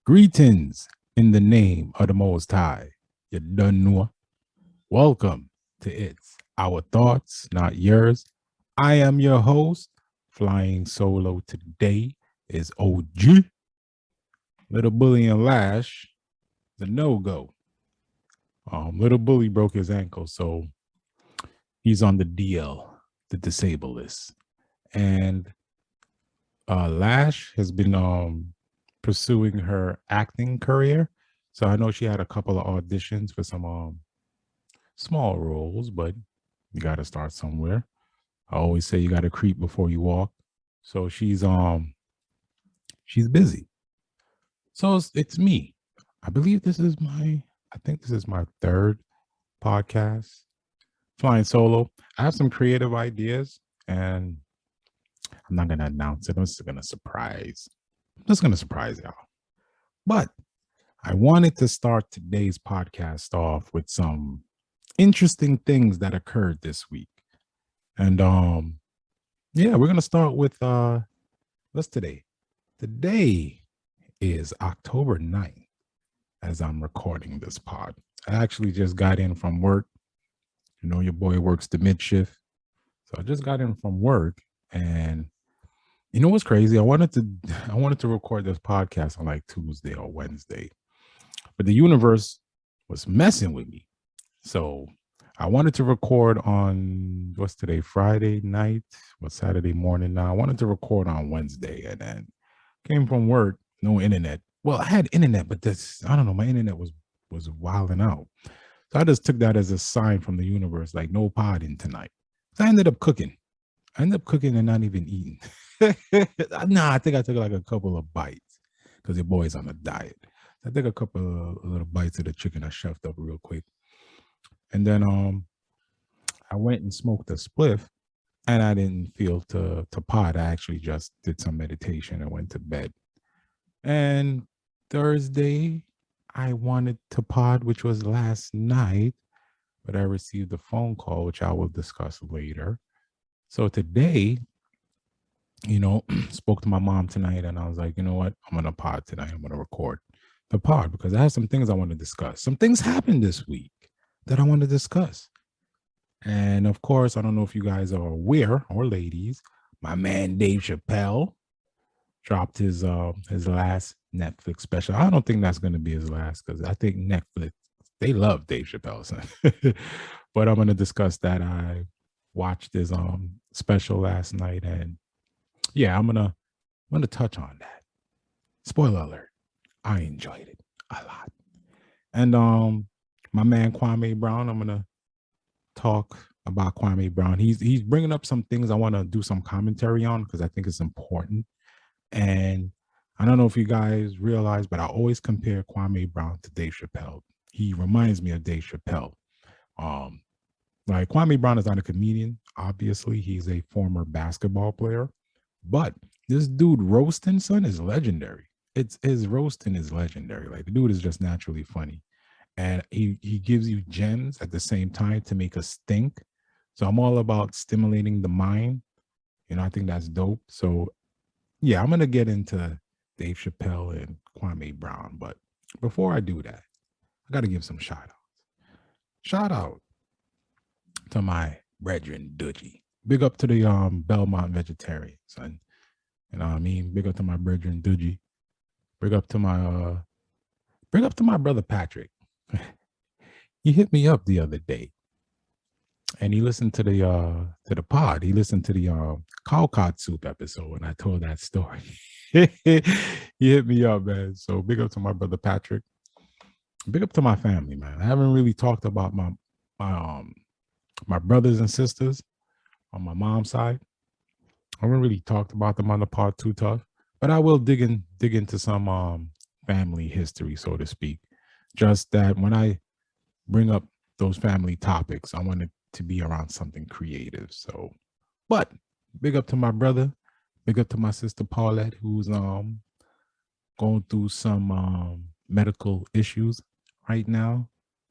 Greetings in the name of the Most High. You done know. Welcome to It's Our Thoughts, Not Yours. I am your host. Flying solo today is OG. Little Bully and Lash, the no-go. Little Bully broke his ankle, so he's on the DL, the disable list. And Lash has been pursuing her acting career. So I know she had a couple of auditions for some small roles, but you got to start somewhere. I always say you got to creep before you walk. So she's busy. So it's me. I believe I think this is my third podcast flying solo. I have some creative ideas and I'm not going to announce it. I'm just going to surprise. I'm just going to surprise y'all. But I wanted to start today's podcast off with some interesting things that occurred this week. And yeah, we're gonna start with what's today? Today is October 9th as I'm recording this pod. I actually just got in from work. You know, your boy works the mid shift. So I just got in from work and you know what's crazy? I wanted to record this podcast on like Tuesday or Wednesday. But the universe was messing with me. So I wanted to record on what's today, Friday night, what's Saturday morning now. I wanted to record on Wednesday and then came from work, no internet. Well, I had internet, but this, I don't know, my internet was wilding out. So I just took that as a sign from the universe, like no podding tonight. So I ended up cooking. I ended up cooking and not even eating. Nah, I think I took like a couple of bites because your boy's on a diet. I took a couple of little bites of the chicken I shoved up real quick. And then I went and smoked a spliff and I didn't feel to pod. I actually just did some meditation and went to bed. And Thursday I wanted to pod, which was last night, but I received a phone call, which I will discuss later. So today, you know, spoke to my mom tonight and I was like, you know what? I'm gonna pod tonight. I'm gonna record the pod because I have some things I want to discuss. Some things happened this week that I want to discuss. And of course, I don't know if you guys are aware or ladies, my man Dave Chapelle dropped his last Netflix special. I don't think that's going to be his last because I think Netflix they love Dave Chappelle. So. But I'm going to discuss that. I watched his special last night, and yeah, I'm gonna touch on that. Spoiler alert: I enjoyed it a lot. And my man Kwame Brown, I'm gonna talk about Kwame Brown. He's bringing up some things I want to do some commentary on because I think it's important. And I don't know if you guys realize, but I always compare Kwame Brown to Dave Chappelle. He reminds me of Dave Chappelle. Um, like Kwame Brown is not a comedian. Obviously, he's a former basketball player, but this dude roasting son is legendary. It's his roasting is legendary. Like the dude is just naturally funny and he gives you gems at the same time to make us think. So I'm all about stimulating the mind. You know, I think that's dope. So yeah, I'm gonna get into Dave Chappelle and Kwame Brown, but before I do that, I gotta give some shout outs. Shout out to my brethren Dudgy. Big up to the Belmont vegetarian son. You know what I mean? Big up to my brethren Dudgy. Big up to my brother Patrick. He hit me up the other day and he listened to the pod. He listened to the cow cod soup episode, and I told that story. He hit me up, man. So big up to my brother Patrick. Big up to my family, man. I haven't really talked about my my brothers and sisters on my mom's side. I haven't really talked about them on the pod too tough, but I will dig into some family history, so to speak. Just that when I bring up those family topics, I want it to be around something creative. So, but big up to my brother, big up to my sister Paulette, who's going through some medical issues right now,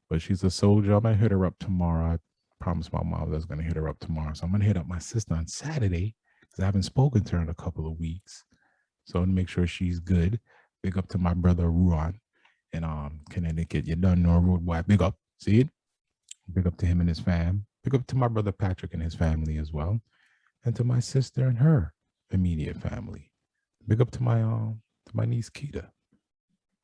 but she's a soldier. I'm gonna hit her up tomorrow. I promised my mom I was gonna hit her up tomorrow, so I'm gonna hit up my sister on Saturday because I haven't spoken to her in a couple of weeks. So to make sure she's good. Big up to my brother Ruan in Connecticut. You don't know Rude Boy. Big up. See it? Big up to him and his fam. Big up to my brother Patrick and his family as well. And to my sister and her immediate family. Big up to my niece Keita,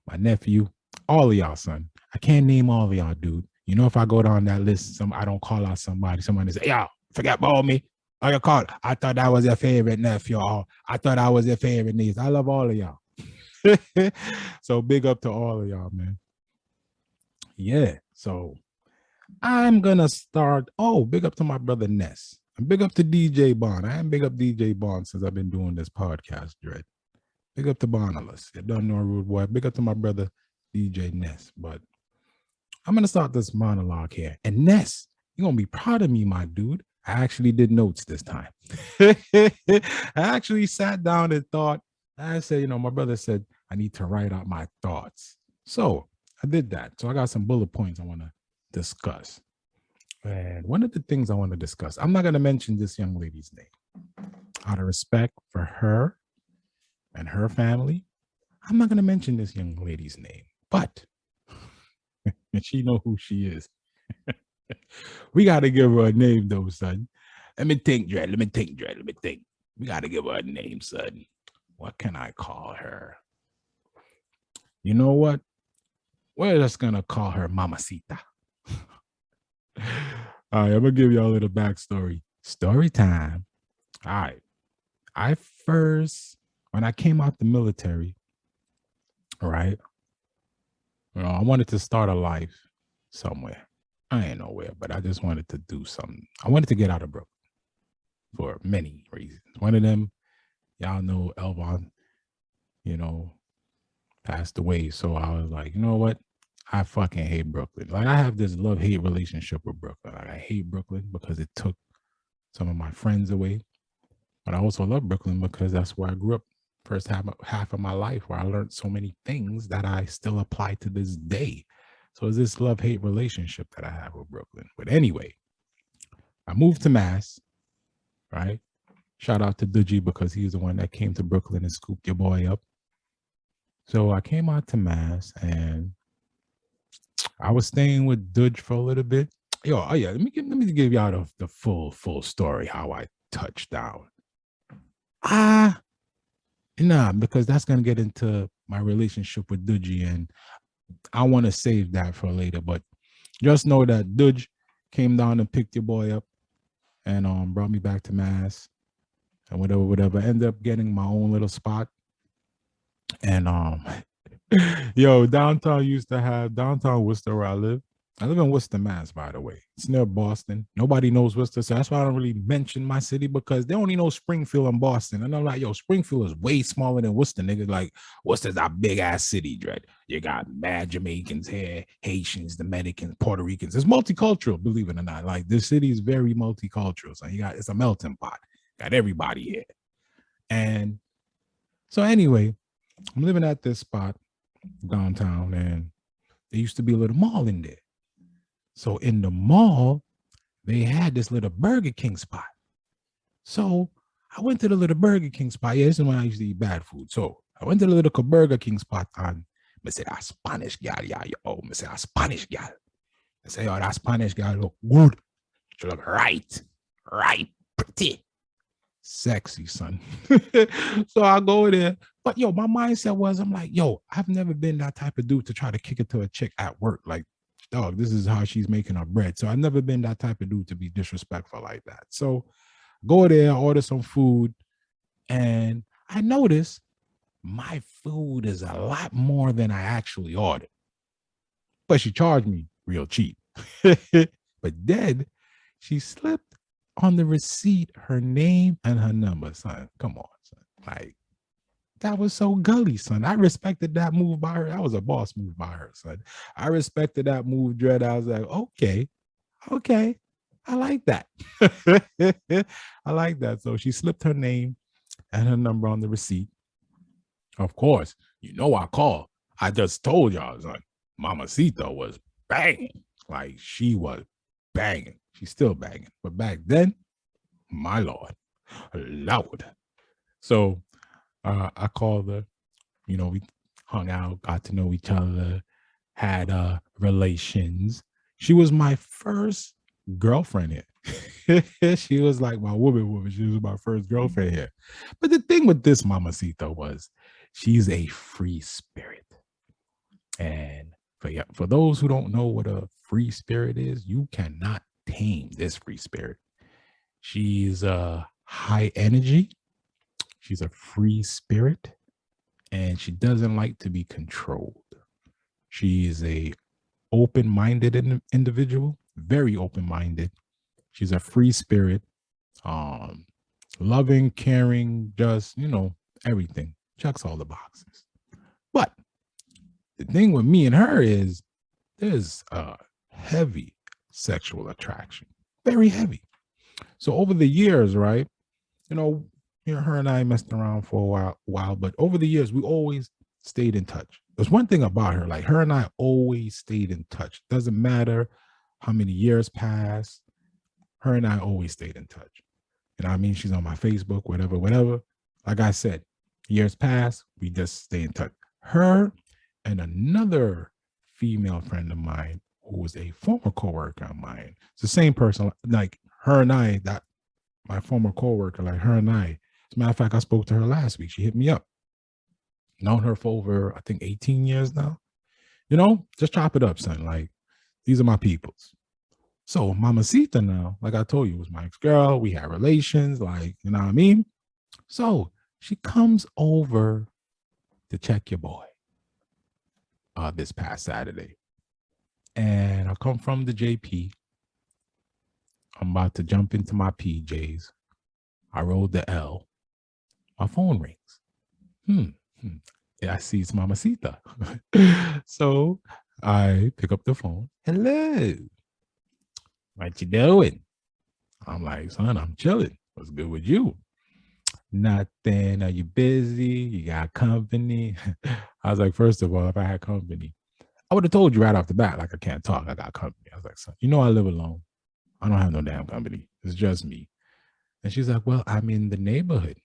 my nephew, all of y'all, son. I can't name all of y'all, dude. You know, if I go down that list, I don't call out somebody. Somebody say, "Yo, forget about me." Oh, you call. I thought that was your favorite nephew. Oh, I thought I was your favorite niece. I love all of y'all. So big up to all of y'all, man. Yeah. So I'm gonna start. Oh, big up to my brother Ness. And big up to DJ Bond. I am big up DJ Bond since I've been doing this podcast, Dread. Big up to Bonalus. You don't know Rude Boy. Big up to my brother DJ Ness. But I'm gonna start this monologue here. And Ness, you're gonna be proud of me, my dude. I actually did notes this time. I actually sat down and thought. I said, my brother said I need to write out my thoughts. So I did that. So I got some bullet points I want to discuss. And one of the things I want to discuss, I'm not going to mention this young lady's name. Out of respect for her and her family, I'm not going to mention this young lady's name. But and she know who she is. We got to give her a name, though, son. Let me think, Dread. Let me think. We got to give her a name, son. What can I call her? You know what? We're just going to call her Mamacita. All right, I'm going to give y'all a little backstory. Story time. All right. When I came out the military, right, I wanted to start a life somewhere. I ain't nowhere, but I just wanted to do something. I wanted to get out of Brooklyn for many reasons. One of them, y'all know Elvon, passed away. So I was like, you know what? I fucking hate Brooklyn. Like, I have this love-hate relationship with Brooklyn. Like, I hate Brooklyn because it took some of my friends away. But I also love Brooklyn because that's where I grew up first half of my life, where I learned so many things that I still apply to this day. So it's this love-hate relationship that I have with Brooklyn. But anyway, I moved to Mass, right? Shout out to Dudgy because he's the one that came to Brooklyn and scooped your boy up. So I came out to Mass and I was staying with Dudge for a little bit. Let me give y'all the full story how I touched down. Because that's gonna get into my relationship with Dudgy, and I want to save that for later. But just know that Dudge came down and picked your boy up and brought me back to Mass and whatever. Ended up getting my own little spot. And downtown Worcester where I live. I live in Worcester, Mass, by the way. It's near Boston. Nobody knows Worcester, so that's why I don't really mention my city, because they only know Springfield and Boston. And I'm like, Springfield is way smaller than Worcester, nigga. Like, Worcester's a big-ass city, Dread. You got mad Jamaicans here, Haitians, Dominicans, Puerto Ricans. It's multicultural, believe it or not. Like, this city is very multicultural. So it's a melting pot. Got everybody here. And so anyway, I'm living at this spot downtown, and there used to be a little mall in there. So in the mall, they had this little Burger King spot. So I went to the little Burger King spot. Yeah, this is when I used to eat bad food. So I went to the little Burger King spot, and I said, a Spanish gal, I said, a Spanish gal. I said, that Spanish gal look good. She look right, pretty, sexy, son. So I go there. But my mindset was, I'm like, I've never been that type of dude to try to kick it to a chick at work. Like, dog, this is how she's making her bread. So I've never been that type of dude to be disrespectful like that. So go there, order some food, and I noticed my food is a lot more than I actually ordered. But she charged me real cheap. But then she slipped on the receipt her name and her number, son. Come on, son. Like, that was so gully, son. I respected that move by her. That was a boss move by her, son. I respected that move, Dread. I was like, okay. I like that. I like that. So she slipped her name and her number on the receipt. Of course, I called. I just told y'all, son, Mamacita was banging. Like, she was banging. She's still banging. But back then, my Lord, loud. So I called her, hung out, got to know each other, had relations. She was my first girlfriend here. She was like my woman. She was my first girlfriend here. But the thing with this mamacita was she's a free spirit. And for those who don't know what a free spirit is, you cannot tame this free spirit. She's high energy. She's a free spirit, and she doesn't like to be controlled. She is a open-minded individual, very open-minded. She's a free spirit, um, loving, caring, just everything. Checks all the boxes. But the thing with me and her is there's a heavy sexual attraction, very heavy. So over the years, right? Her and I messed around for a while, but over the years, we always stayed in touch. There's one thing about her, like her and I always stayed in touch. Doesn't matter how many years pass, her and I always stayed in touch. You know what I mean? She's on my Facebook, whatever. Like I said, years pass, we just stay in touch. Her and another female friend of mine who was a former coworker of mine. It's the same person, like her and I, that my former coworker, like her and I. As a matter of fact, I spoke to her last week. She hit me up. Known her for over, I think, 18 years now. Just chop it up, son. Like, these are my peoples. So Mamacita now, like I told you, was my ex-girl. We had relations, like, you know what I mean? So she comes over to check your boy this past Saturday. And I come from the JP. I'm about to jump into my PJs. I rolled the L. My phone rings. Yeah, I see it's Mamacita. So I pick up the phone. Hello. What you doing? I'm like, son, I'm chilling. What's good with you? Nothing. Are you busy? You got company? I was like, first of all, if I had company, I would have told you right off the bat, like, I can't talk. I got company. I was like, son, I live alone. I don't have no damn company. It's just me. And she's like, well, I'm in the neighborhood.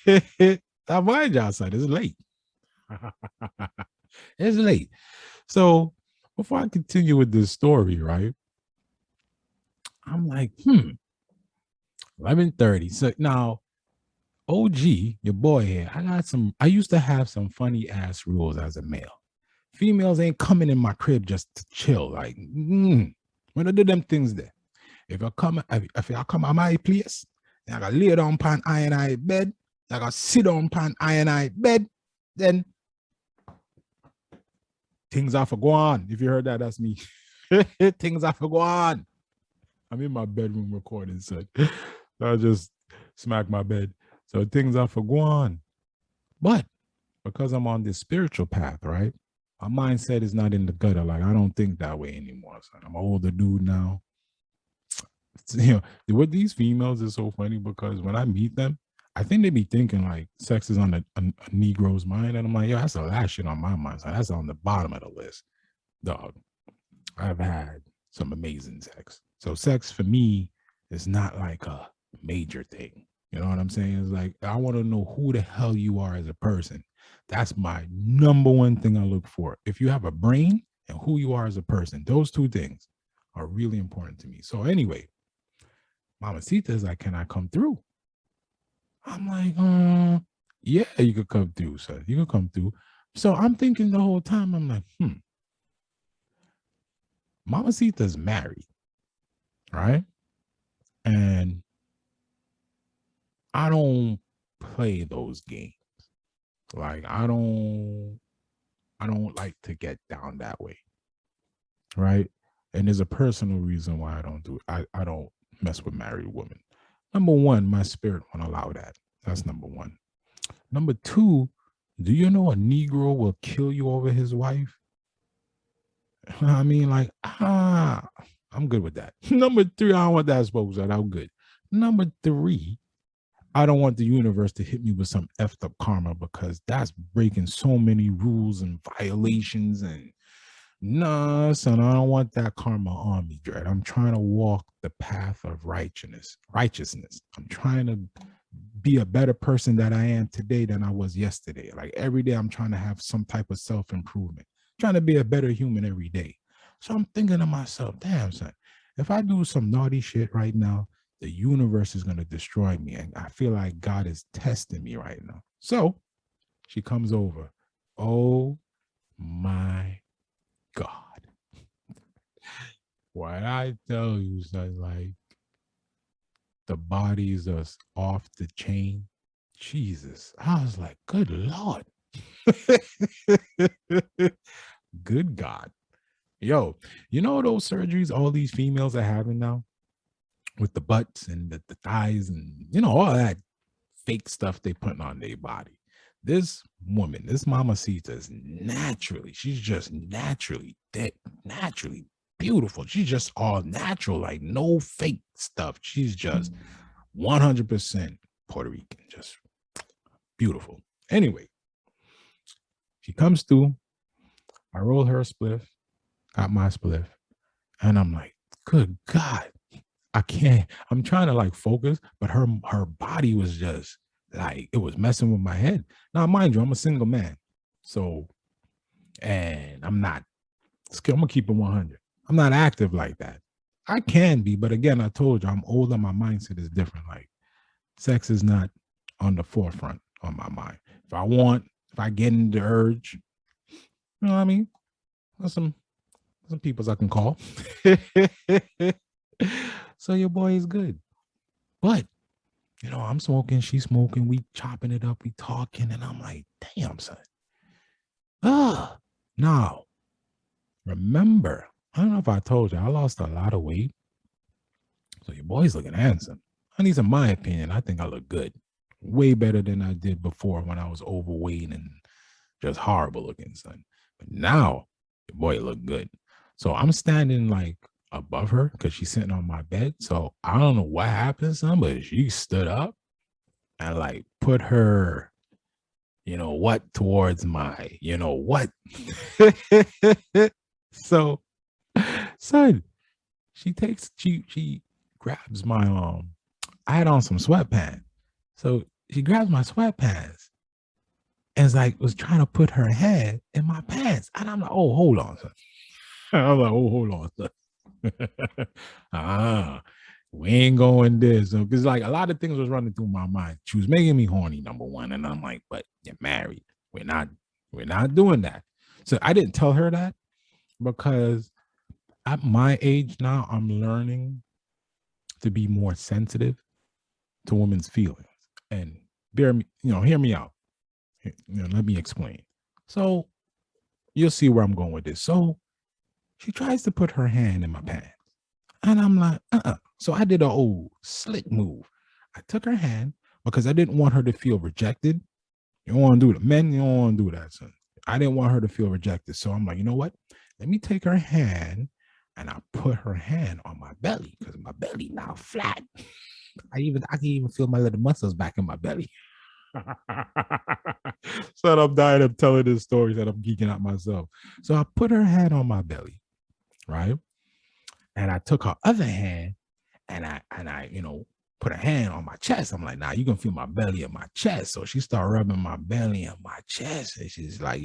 I mind y'all, son. It's late. It's late. So before I continue with this story, right? I'm like, 11:30. So now, OG, your boy here, I used to have some funny ass rules as a male. Females ain't coming in my crib just to chill. Like, when I do them things there. If I come at my place, I gotta lay down pan iron eye bed, I gotta sit down pan iron eye bed, then things have to go on. If you heard that, that's me. Things have to go on. I'm in my bedroom recording, so I just smack my bed. So things have to go on. But because I'm on this spiritual path, right? My mindset is not in the gutter. Like, I don't think that way anymore. Son. I'm an older dude now. With these females is so funny because when I meet them, I think they be thinking like sex is on a Negro's mind. And I'm like, yo, that's the last shit on my mind. So that's on the bottom of the list. Dog, I've had some amazing sex. So sex for me is not like a major thing. You know what I'm saying? It's like, I want to know who the hell you are as a person. That's my number one thing I look for. If you have a brain and who you are as a person, those two things are really important to me. So anyway, Mamacita is like, can I come through? I'm like, yeah, you could come through, son. You could come through. So I'm thinking the whole time, I'm like, Mamacita's married, right? And I don't play those games. Like, I don't like to get down that way, right? And there's a personal reason why I don't do it. I don't mess with married women. Number one, my spirit won't allow that. That's number one. Number two, do you know a Negro will kill you over his wife? I mean, like, I'm good with that. Number three, I don't want that exposed. I'm good. Number three, I don't want the universe to hit me with some effed up karma because that's breaking so many rules and violations. And nah, son, I don't want that karma on me, Dread. I'm trying to walk the path of righteousness. I'm trying to be a better person that I am today than I was yesterday. Like every day I'm trying to have some type of self-improvement, trying to be a better human every day. So I'm thinking to myself, damn son, if I do some naughty shit right now, the universe is going to destroy me. And I feel like God is testing me right now. So she comes over. Oh my God. What I tell you, son, like the bodies are off the chain. Jesus. I was like, good Lord. Good God. Yo, you know those surgeries all these females are having now with the butts and the thighs and, all that fake stuff they putting on their body. This woman, this mamacita is naturally, she's just naturally thick, naturally beautiful. She's just all natural, like no fake stuff. She's just 100% Puerto Rican, just beautiful. Anyway, she comes through. I roll her a spliff, got my spliff, and I'm like, good God, I can't. I'm trying to like focus, but her body was just like it was messing with my head. Now, mind you, I'm a single man, so and I'm gonna keep it 100. I'm not active like that. I can be, but again, I told you I'm older. My mindset is different. Like sex is not on the forefront on my mind. If I get in the urge, you know what I mean? There's some peoples I can call. So your boy is good. But, I'm smoking, she's smoking, we chopping it up, we talking, and I'm like, damn, son. Now, remember, I don't know if I told you, I lost a lot of weight. So your boy's looking handsome. At least in my opinion, I think I look good. Way better than I did before when I was overweight and just horrible looking, son. But now, your boy look good. So I'm standing like above her because she's sitting on my bed. So I don't know what happened, son, but she stood up and like put her, towards my, what. So, son, she grabs my I had on some sweatpants. So she grabs my sweatpants and was trying to put her head in my pants. And I'm like, oh, hold on, son. I'm like, oh, hold on, son. We ain't going this. Because like a lot of things was running through my mind. She was making me horny, number one. And I'm like, but you're married. We're not doing that. So I didn't tell her that because at my age now, I'm learning to be more sensitive to women's feelings. And hear me out. Let me explain. So you'll see where I'm going with this. So she tries to put her hand in my pants. And I'm like, So I did an old slick move. I took her hand because I didn't want her to feel rejected. You don't want to do that. Men, you don't want to do that, son. I didn't want her to feel rejected. So I'm like, you know what? Let me take her hand and I put her hand on my belly because my belly now flat. I can even feel my little muscles back in my belly. So I'm dying of telling this story that I'm geeking out myself. So I put her hand on my belly, right? And I took her other hand and I put her hand on my chest. I'm like, nah, you can feel my belly and my chest. So she started rubbing my belly and my chest. And she's like,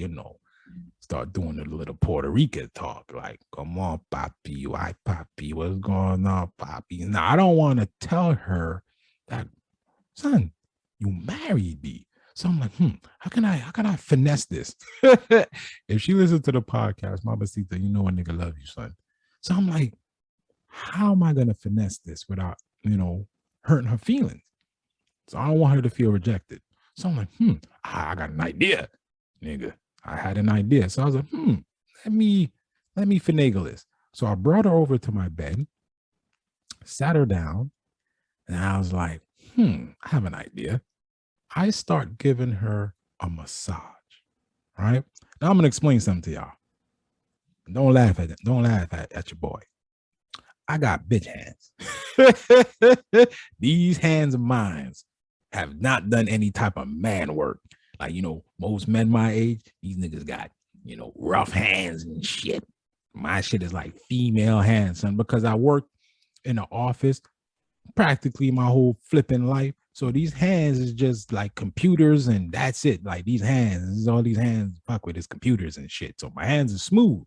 start doing the little Puerto Rican talk. Like, come on, papi, why papi? What's going on, papi? Now I don't want to tell her that, son, you married me. So I'm like, how can I finesse this? If she listens to the podcast, Mama Sita, you know a nigga love you, son. So I'm like, how am I gonna finesse this without, hurting her feelings? So I don't want her to feel rejected. So I'm like, I got an idea, nigga. I had an idea. So I was like, let me finagle this. So I brought her over to my bed, sat her down, and I was like, I have an idea. I start giving her a massage, right? Now I'm gonna explain something to y'all. Don't laugh at it. Don't laugh at your boy. I got bitch hands. These hands of mine have not done any type of man work. Like, most men my age, these niggas got, rough hands and shit. My shit is like female hands, son, because I work in the office practically my whole flipping life. So these hands is just like computers and that's it. Like these hands, this is all these hands fuck with is computers and shit. So my hands are smooth.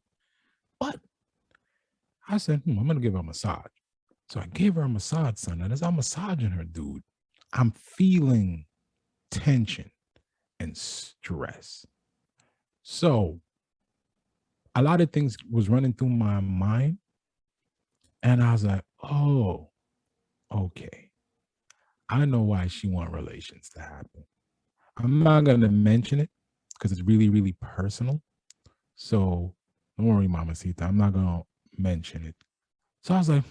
But I said, I'm gonna give her a massage. So I gave her a massage, son. And as I'm massaging her, dude, I'm feeling tension and stress. So a lot of things was running through my mind. And I was like, oh, okay. I know why she want relations to happen. I'm not gonna mention it because it's really, really personal. So don't worry, Mama Sita. I'm not gonna mention it. So I was like,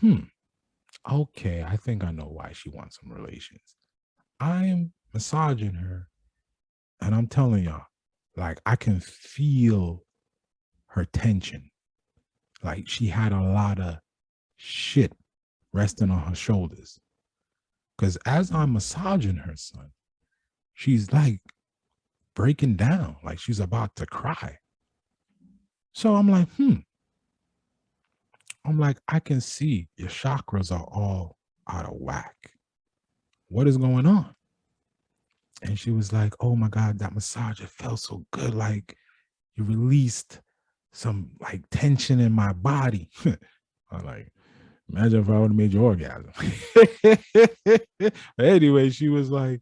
okay, I think I know why she wants some relations. I'm massaging her, and I'm telling y'all, like I can feel her tension. Like she had a lot of shit resting on her shoulders. Because as I'm massaging her, son, she's like breaking down, like she's about to cry. So I'm like, I can see your chakras are all out of whack. What is going on? And she was like, oh my God, that massage, it felt so good. Like you released some like tension in my body. I'm like, imagine if I would have made you orgasm. But anyway, she was like,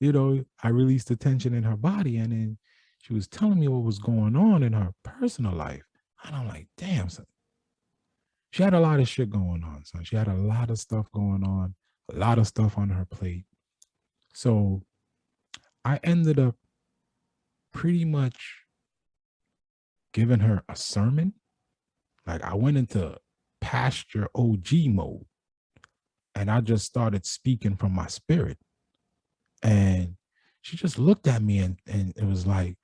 I released the tension in her body. And then she was telling me what was going on in her personal life. And I'm like, damn, son. She had a lot of shit going on, son. She had a lot of stuff going on, a lot of stuff on her plate. So I ended up pretty much giving her a sermon. Like I went into pasture OG mode and I just started speaking from my spirit. And she just looked at me and it was like,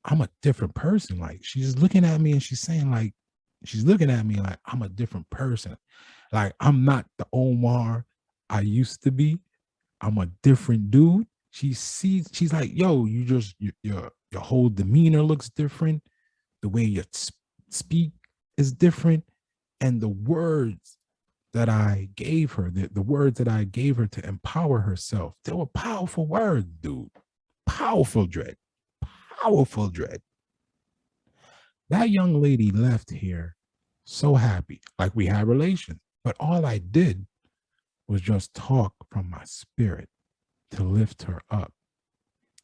I'm a different person. Like she's looking at me and she's looking at me like I'm a different person. Like I'm not the Omar I used to be. I'm a different dude. She's like, yo, your whole demeanor looks different. The way you speak is different. And the words that I gave her, the words that I gave her to empower herself, they were powerful words, dude. Powerful dread. Powerful dread. That young lady left here so happy, like we had relations. But all I did was just talk from my spirit to lift her up,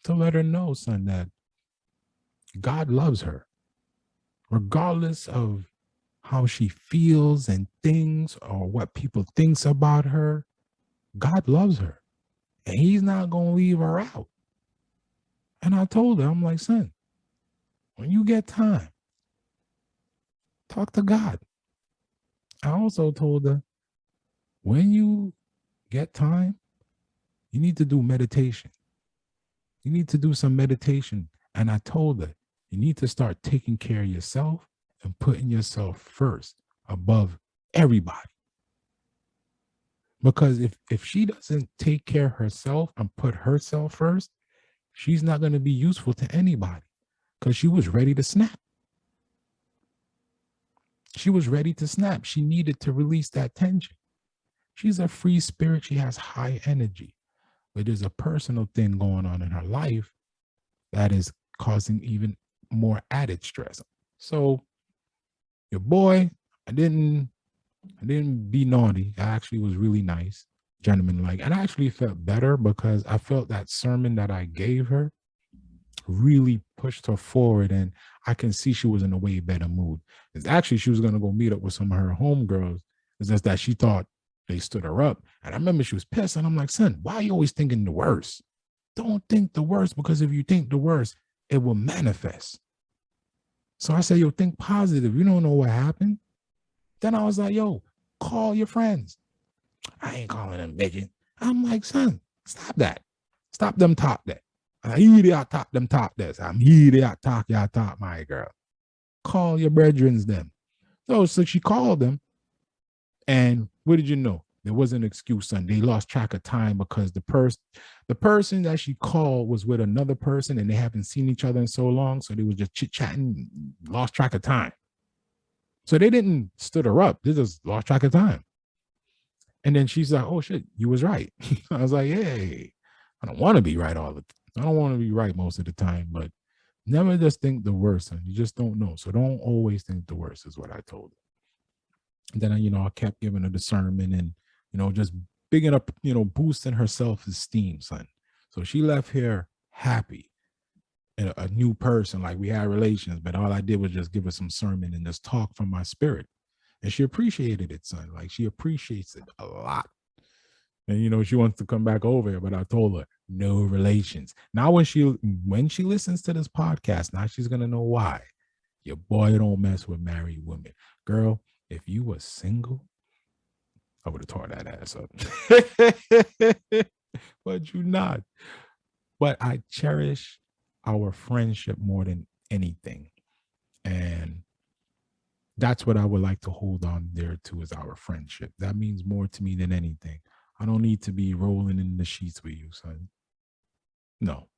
to let her know, son, that God loves her, regardless of how she feels and things or what people thinks about her. God loves her and he's not going to leave her out. And I told her, I'm like, son, when you get time, talk to God. I also told her, when you get time, you need to do meditation. You need to do some meditation. And I told her, you need to start taking care of yourself and putting yourself first above everybody. Because if she doesn't take care of herself and put herself first, she's not going to be useful to anybody because she was ready to snap. She was ready to snap. She needed to release that tension. She's a free spirit. She has high energy. But there's a personal thing going on in her life that is causing even more added stress. So your boy, I didn't be naughty. I actually was really nice, gentleman-like. And I actually felt better because I felt that sermon that I gave her really pushed her forward. And I can see she was in a way better mood. It's actually, she was going to go meet up with some of her homegirls. It's just that she thought they stood her up. And I remember she was pissed. And I'm like, son, why are you always thinking the worst? Don't think the worst, because if you think the worst, it will manifest. So I said, yo, think positive. You don't know what happened. Then I was like, yo, call your friends. I ain't calling them bitches. I'm like, son, stop that. Stop them talk that. I hear they talk them talk this. I'm here they talk y'all talk, my girl. Call your brethrens them. So she called them. And what did you know? There was an excuse, son. They lost track of time because the person that she called was with another person and they haven't seen each other in so long. So they was just chit-chatting, lost track of time. So they didn't stood her up. They just lost track of time. And then she's like, oh shit, you was right. I was like, hey, I don't want to be right all the time. I don't want to be right most of the time, but never just think the worst. And you just don't know. So don't always think the worst is what I told her. And then I kept giving her the sermon and, just bigging up, boosting her self-esteem, son. So she left here happy and a new person. Like we had relations, but all I did was just give her some sermon and just talk from my spirit. And she appreciated it, son. Like she appreciates it a lot. And she wants to come back over here, but I told her no relations. Now when she listens to this podcast, now she's gonna know why. Your boy don't mess with married women. Girl, if you were single, I would have tore that ass up. But you not. But I cherish our friendship more than anything. And that's what I would like to hold on there to is our friendship. That means more to me than anything. I don't need to be rolling in the sheets with you, son. No,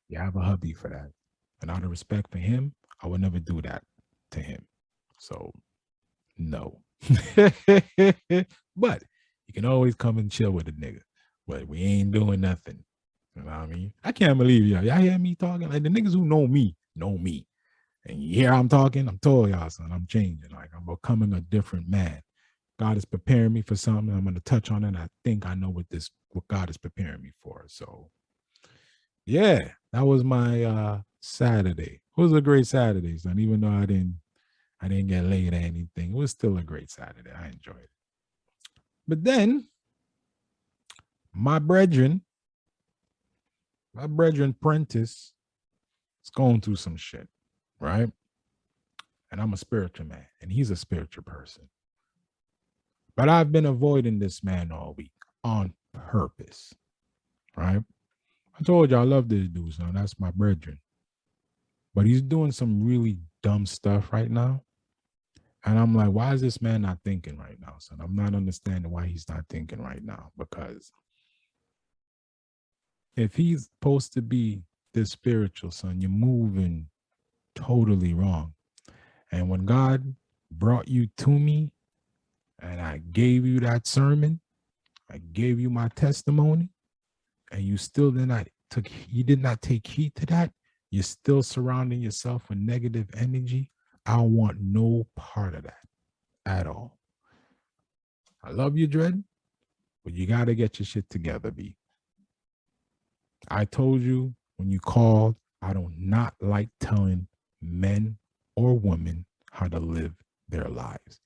you have a hubby for that. And out of respect for him, I would never do that to him. So, no. But you can always come and chill with a nigga. But we ain't doing nothing. You know what I mean? I can't believe y'all hear me talking. Like the niggas who know me. And you hear I'm talking, I'm telling y'all, son, I'm changing. Like I'm becoming a different man. God is preparing me for something. I'm going to touch on it. I think I know what God is preparing me for. So yeah, that was my Saturday. It was a great Saturday, son. Even though I didn't get laid or anything. It was still a great Saturday. I enjoyed it. But then my brethren Prentice is going through some shit, right? And I'm a spiritual man, and he's a spiritual person. But I've been avoiding this man all week on purpose, right? I told you I love this dude, son. That's my brethren. But he's doing some really dumb stuff right now. And I'm like, why is this man not thinking right now, son? I'm not understanding why he's not thinking right now. Because if he's supposed to be this spiritual, son, you're moving totally wrong. And when God brought you to me and I gave you that sermon, I gave you my testimony, and you still did not take heed to that, you're still surrounding yourself with negative energy. I want no part of that at all. I love you, Dread, but you got to get your shit together, B. I told you when you called, I do not like telling men or women how to live their lives.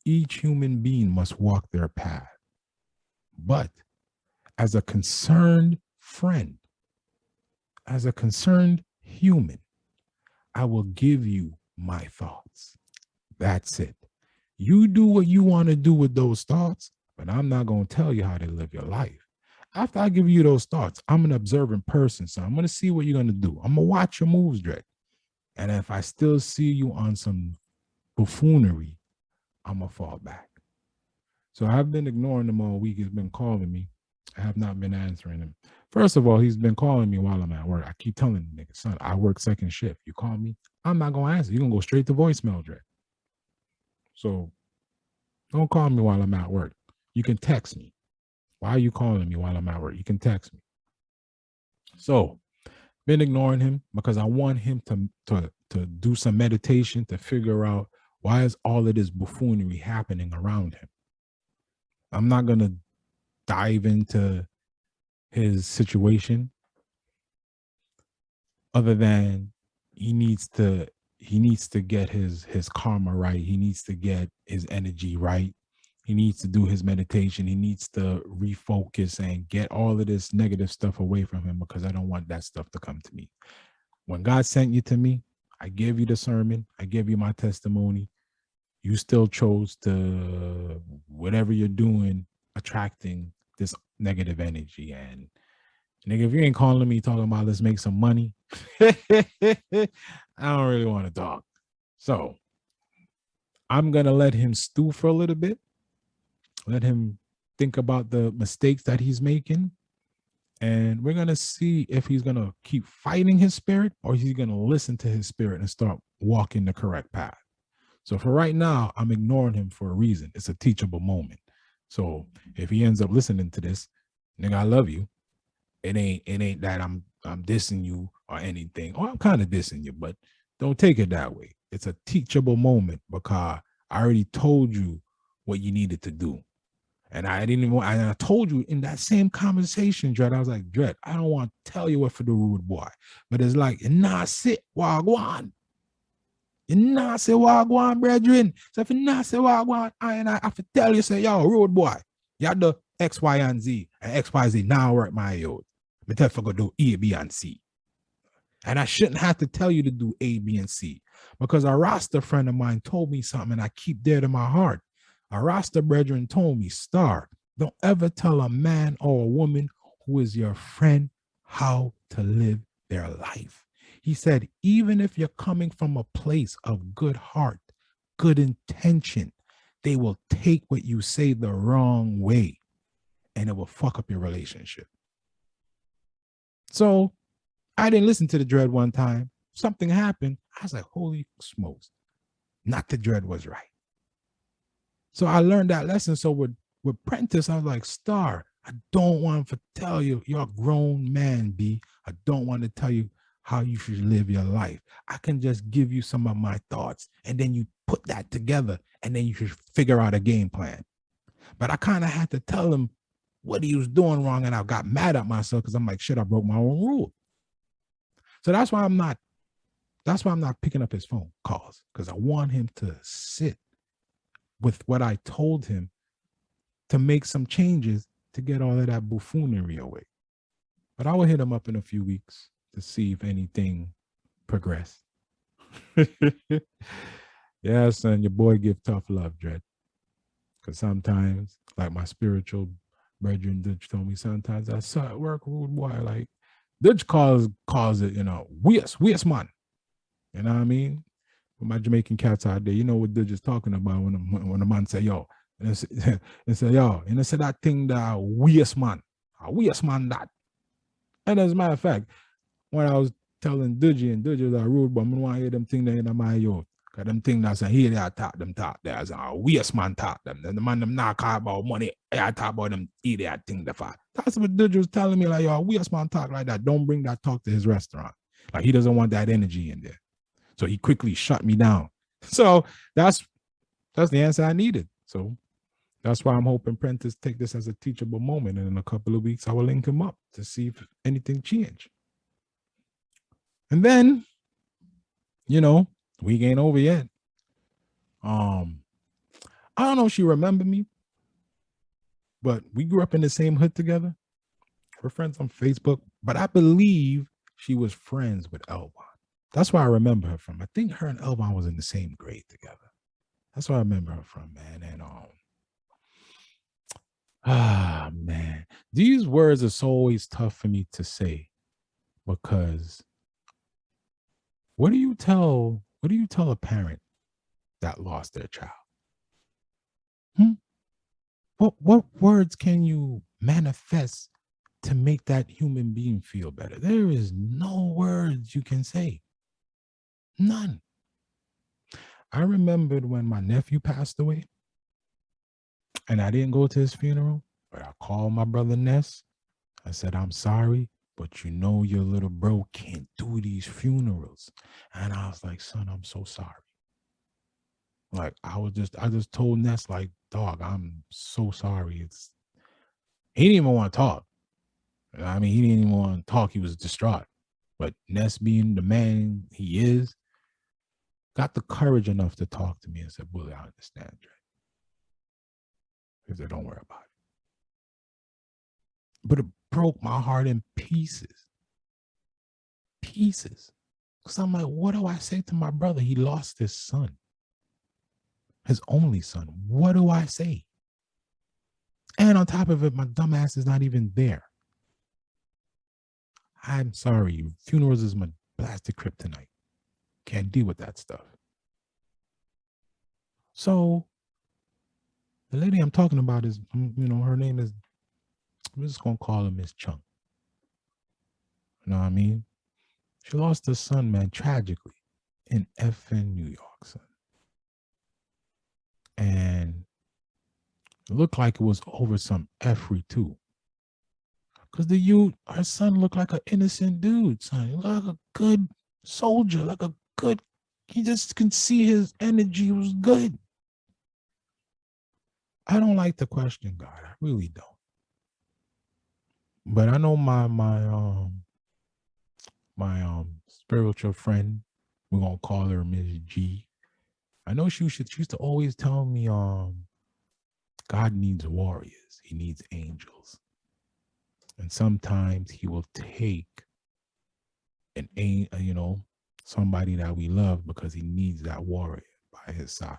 Each human being must walk their path. But as a concerned friend, as a concerned human, I will give you my thoughts. That's it. You do what you want to do with those thoughts, but I'm not going to tell you how to live your life. After I give you those thoughts, I'm an observant person, so I'm going to see what you're going to do. I'm going to watch your moves, Drake. And if I still see you on some buffoonery, I'm going to fall back. So I've been ignoring him all week. He's been calling me. I have not been answering him. First of all, he's been calling me while I'm at work. I keep telling the nigga, son, I work second shift. You call me, I'm not going to answer. You're going to go straight to voicemail, Drake. So don't call me while I'm at work. You can text me. Why are you calling me while I'm at work? You can text me. So been ignoring him because I want him to do some meditation to figure out why is all of this buffoonery happening around him. I'm not going to dive into his situation other than he needs to get his karma right. He needs to get his energy right. He needs to do his meditation. He needs to refocus and get all of this negative stuff away from him because I don't want that stuff to come to me. When God sent you to me, I gave you the sermon. I gave you my testimony. You still chose to, whatever you're doing, attracting this negative energy. And nigga, if you ain't calling me talking about let's make some money, I don't really want to talk. So I'm going to let him stew for a little bit. Let him think about the mistakes that he's making. And we're going to see if he's going to keep fighting his spirit or he's going to listen to his spirit and start walking the correct path. So for right now, I'm ignoring him for a reason. It's a teachable moment. So if he ends up listening to this, nigga, I love you. It ain't that I'm dissing you or anything. Or I'm kind of dissing you, but don't take it that way. It's a teachable moment because I already told you what you needed to do. And I didn't even want, I told you in that same conversation, Dread, I was like, Dread, I don't want to tell you what for the rude boy. But it's like, nah, sit, wagwan. You not say wagwan, brethren. So if you not say wagwan, I have to tell you, say, yo, rude boy, you had the X, Y, and Z. And X, Y, Z now work my youth. But if I go do A, B, and C. And I shouldn't have to tell you to do A, B, and C. Because a Rasta friend of mine told me something and I keep dear to my heart. A Rasta brethren told me, Star, don't ever tell a man or a woman who is your friend how to live their life. He said, even if you're coming from a place of good heart, good intention, they will take what you say the wrong way and it will fuck up your relationship. So I didn't listen to the dread one time. Something happened. I was like, holy smokes. Not the dread was right. So I learned that lesson. So with Prentice, I was like, Star, I don't want to tell you, you're a grown man, B. I don't want to tell you how you should live your life. I can just give you some of my thoughts and then you put that together and then you should figure out a game plan. But I kind of had to tell him what he was doing wrong and I got mad at myself because I'm like, shit, I broke my own rule. So that's why I'm not picking up his phone calls because I want him to sit with what I told him to make some changes to get all of that buffoonery away. But I will hit him up in a few weeks to see if anything progressed. Yeah, son, your boy give tough love, Dread. Because sometimes, like my spiritual brethren Dutch told me, sometimes I saw at work, rude boy, like Dutch calls it, weird man. You know what I mean? With my Jamaican cats out there, you know what Dutch is talking about when a man say, yo, and say, yo, and they say that thing that weird man that. And as a matter of fact, when I was telling Dudgy and Dudgy was rude, but I don't want to hear them thing that in my youth. Cause them thing that's a here they talk them talk there as a waste man talk them. And the man them not talk about money. I talk about them idiot thing the fact. That's what Dudgy was telling me, like, yo, waste man talk like that. Don't bring that talk to his restaurant. Like he doesn't want that energy in there. So he quickly shut me down. So that's the answer I needed. So that's why I'm hoping Prentice take this as a teachable moment. And in a couple of weeks, I will link him up to see if anything changed. And then, week ain't over yet. I don't know if she remember me, but we grew up in the same hood together. We're friends on Facebook, but I believe she was friends with Elvon. That's where I remember her from. I think her and Elvon was in the same grade together. That's where I remember her from, man. And man, these words are so always tough for me to say because what do you tell a parent that lost their child? What words can you manifest to make that human being feel better? There is no words you can say. None. I remembered when my nephew passed away and I didn't go to his funeral, but I called my brother Ness. I said, I'm sorry, but your little bro can't do these funerals. And I was like, son, I'm so sorry. Like I just told Ness, like, dog, I'm so sorry. He didn't even want to talk. I mean, he didn't even want to talk. He was distraught. But Ness, being the man he is, got the courage enough to talk to me and said, Willie, I understand, Dre. He said, don't worry about it. But it broke my heart in pieces. Pieces. Because I'm like, what do I say to my brother? He lost his son. His only son. What do I say? And on top of it, my dumb ass is not even there. I'm sorry. Funerals is my blasted kryptonite. Can't deal with that stuff. So the lady I'm talking about is, her name is, I'm just going to call her Miss Chung. You know what I mean? She lost her son, man, tragically in effing New York, son. And It looked like it was over some effery too. Cause our son looked like an innocent dude, son. He looked like a good soldier, like a good, you just can see his energy was good. I don't like to question God. I really don't. But I know my spiritual friend, we're gonna call her Ms. G. I know she used to always tell me God needs warriors, he needs angels. And sometimes he will take somebody that we love because he needs that warrior by his side.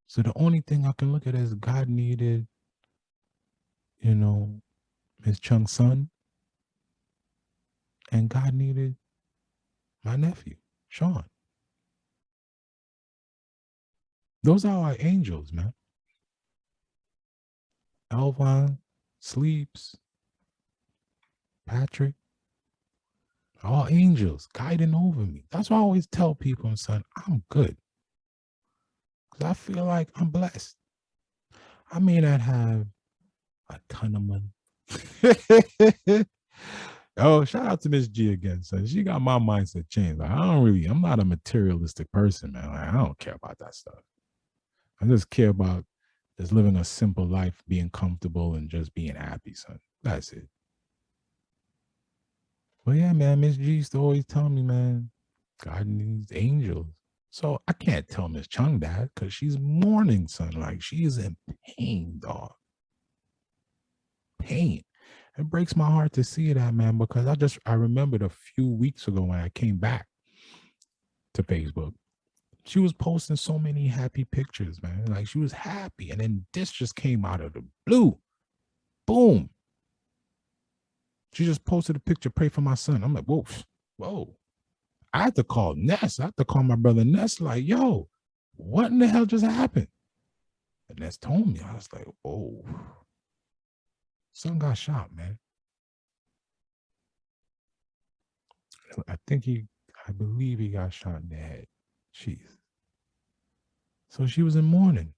So the only thing I can look at is God needed, Miss Chung's son, and God needed my nephew, Sean. Those are our angels, man. Alvin, Sleeps, Patrick, all angels guiding over me. That's why I always tell people, son, I'm good. Because I feel like I'm blessed. I may not have a ton of money. Oh, shout out to Miss G again, son. She got my mindset changed. Like, I'm not a materialistic person, man. Like, I don't care about that stuff. I just care about just living a simple life, being comfortable, and just being happy, son. That's it. But yeah, man, Miss G used to always tell me, man, God needs angels. So I can't tell Miss Chung that because she's mourning, son. Like, she is in pain, dog. Pain. It breaks my heart to see that, man, because I remembered a few weeks ago when I came back to Facebook. She was posting so many happy pictures, man. Like, she was happy. And then this just came out of the blue. Boom. She just posted a picture, pray for my son. I'm like, whoa. I had to call Ness. I had to call my brother Ness, like, yo, what in the hell just happened? And Ness told me. I was like, oh, son got shot, man. I believe he got shot in the head. Jeez. So she was in mourning.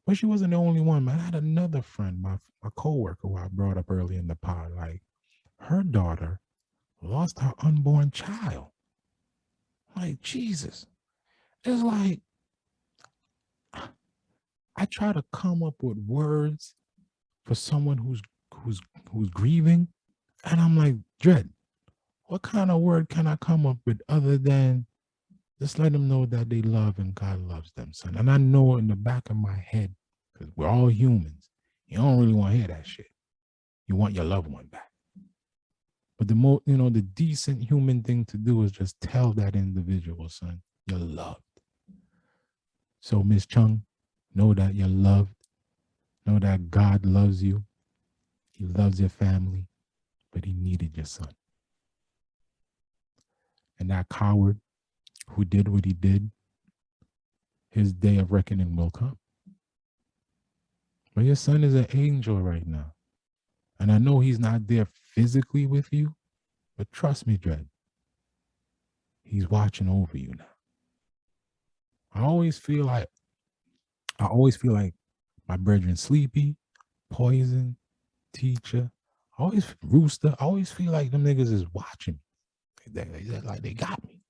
But she wasn't the only one, man. I had another friend, my coworker who I brought up early in the pod. Like, her daughter lost her unborn child. Like, Jesus. It's like, I try to come up with words for someone who's grieving. And I'm like, Dread, what kind of word can I come up with other than just let them know that they love and God loves them, son? And I know in the back of my head, because we're all humans, you don't really want to hear that shit. You want your loved one back. But the decent human thing to do is just tell that individual, son, you're loved. So, Miss Chung, know that you're loved. Know that God loves you. He loves your family, but he needed your son. And that coward who did what he did, his day of reckoning will come. But your son is an angel right now. And I know he's not there physically with you, but trust me, Dread, he's watching over you now. I always feel like my brethren Sleepy, Poison, Teacher, Rooster, I always feel like them niggas is watching me. Like they got me.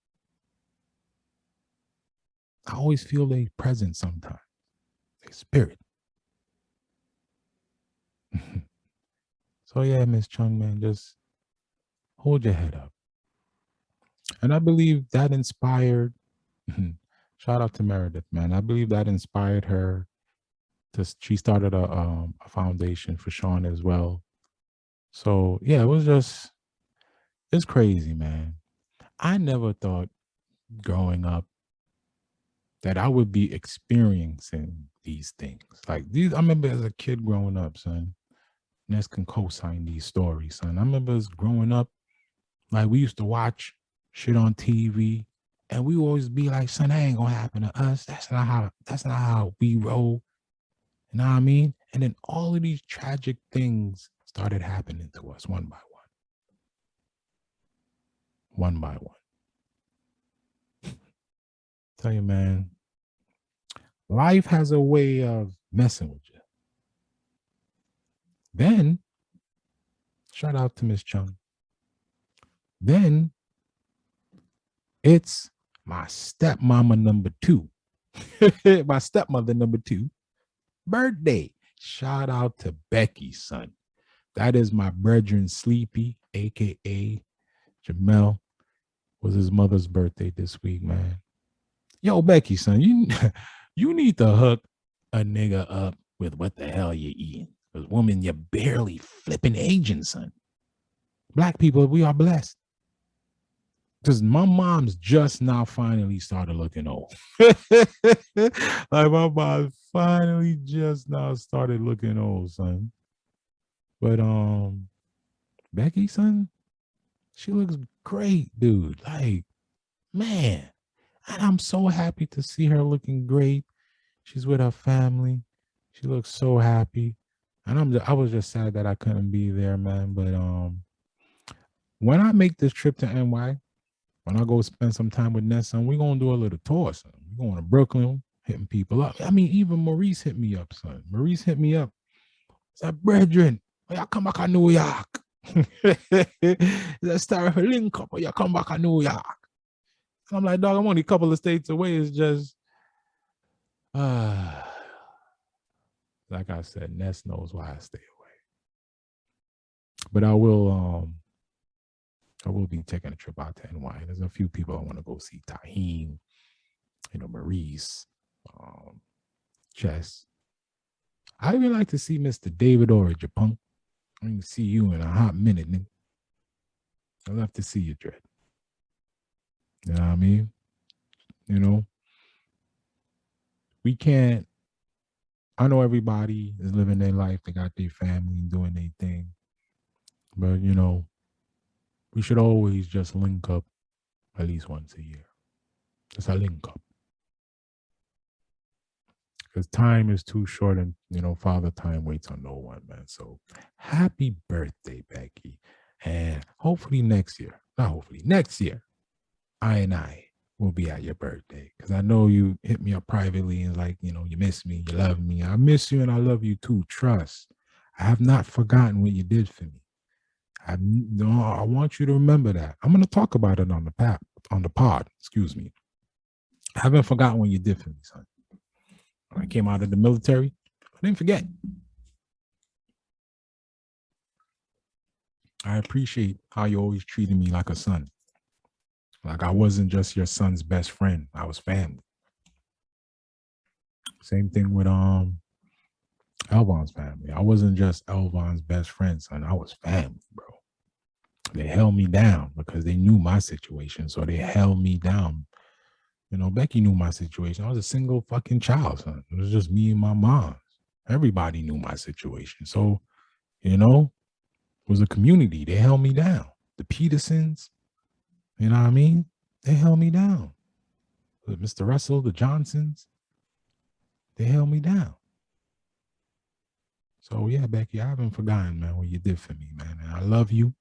I always feel they present sometimes. They spirit. So yeah, Miss Chung, man, just hold your head up. And I believe that inspired, shout out to Meredith, man. I believe that inspired her. She started a foundation for Sean as well. So yeah, it's crazy, man. I never thought growing up that I would be experiencing these things. Like these, I remember as a kid growing up, son. Ness can co-sign these stories, son. I remember us growing up, like we used to watch shit on TV, and we always be like, son, that ain't gonna happen to us. That's not how we roll. You know what I mean? And then all of these tragic things started happening to us one by one. One by one. Tell you, man, life has a way of messing with you. Then, shout out to Miss Chung. Then it's my stepmama number 2. My stepmother number 2 birthday. Shout out to Becky, son. That is my brethren Sleepy, aka Jamel. Was his mother's birthday this week, man. Yo, Becky, son, you you need to hook a nigga up with what the hell you eating. Because woman, you're barely flipping aging, son. Black people, we are blessed. Because my mom's just now finally started looking old. Like my mom finally just now started looking old, son. But Becky, son, she looks great, dude. Like, man. And I'm so happy to see her looking great. She's with her family. She looks so happy. And I was just sad that I couldn't be there, man. But when I make this trip to NY, when I go spend some time with Ness, son, we're gonna do a little tour, son. We're going to Brooklyn, hitting people up. I mean, even Maurice hit me up, son. Maurice hit me up. Said, brethren, when you come back to New York. Let's start a link up when you come back to New York. And I'm like, dog, I'm only a couple of states away. It's just like I said, Ness knows why I stay away. But I will be taking a trip out to NY. There's a few people I want to go see. Taheem, Maurice, Chess. I even like to see Mr. David Orridge, punk. I can see you in a hot minute, nigga. I'd love to see you, Dread. You know what I mean? We can't. I know everybody is living their life. They got their family and doing their thing. But, we should always just link up at least once a year. Just a link up. Because time is too short and, Father Time waits on no one, man. So happy birthday, Becky. And hopefully next year, I will be at your birthday. Because I know you hit me up privately and like, you miss me, you love me. I miss you and I love you too. Trust. I have not forgotten what you did for me. I want you to remember that. I'm going to talk about it on the pod, excuse me. I haven't forgotten what you did for me, son. When I came out of the military, I didn't forget. I appreciate how you always treated me like a son. Like I wasn't just your son's best friend. I was family. Same thing with Elvon's family. I wasn't just Elvon's best friend, son. I was family, bro. They held me down because they knew my situation. So they held me down. Becky knew my situation. I was a single fucking child, son. It was just me and my mom. Everybody knew my situation. So, it was a community. They held me down. The Petersons, you know what I mean? They held me down. Mr. Russell, the Johnsons, they held me down. So, yeah, Becky, I haven't forgotten, man, what you did for me, man. And I love you.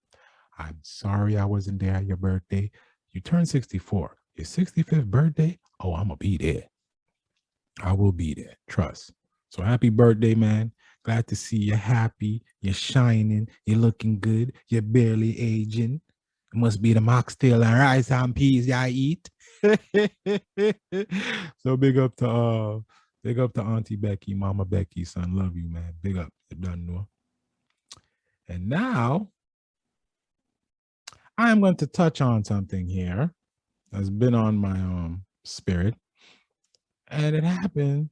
I'm sorry I wasn't there at your birthday. You turned 64. Your 65th birthday? Oh, I'm going to be there. I will be there. Trust. So happy birthday, man. Glad to see you happy. You're shining. You're looking good. You're barely aging. It must be the moxtail and rice and peas I eat. So big up to Auntie Becky, Mama Becky, son. Love you, man. Big up. You done know. And now I'm going to touch on something here that's been on my spirit. And it happened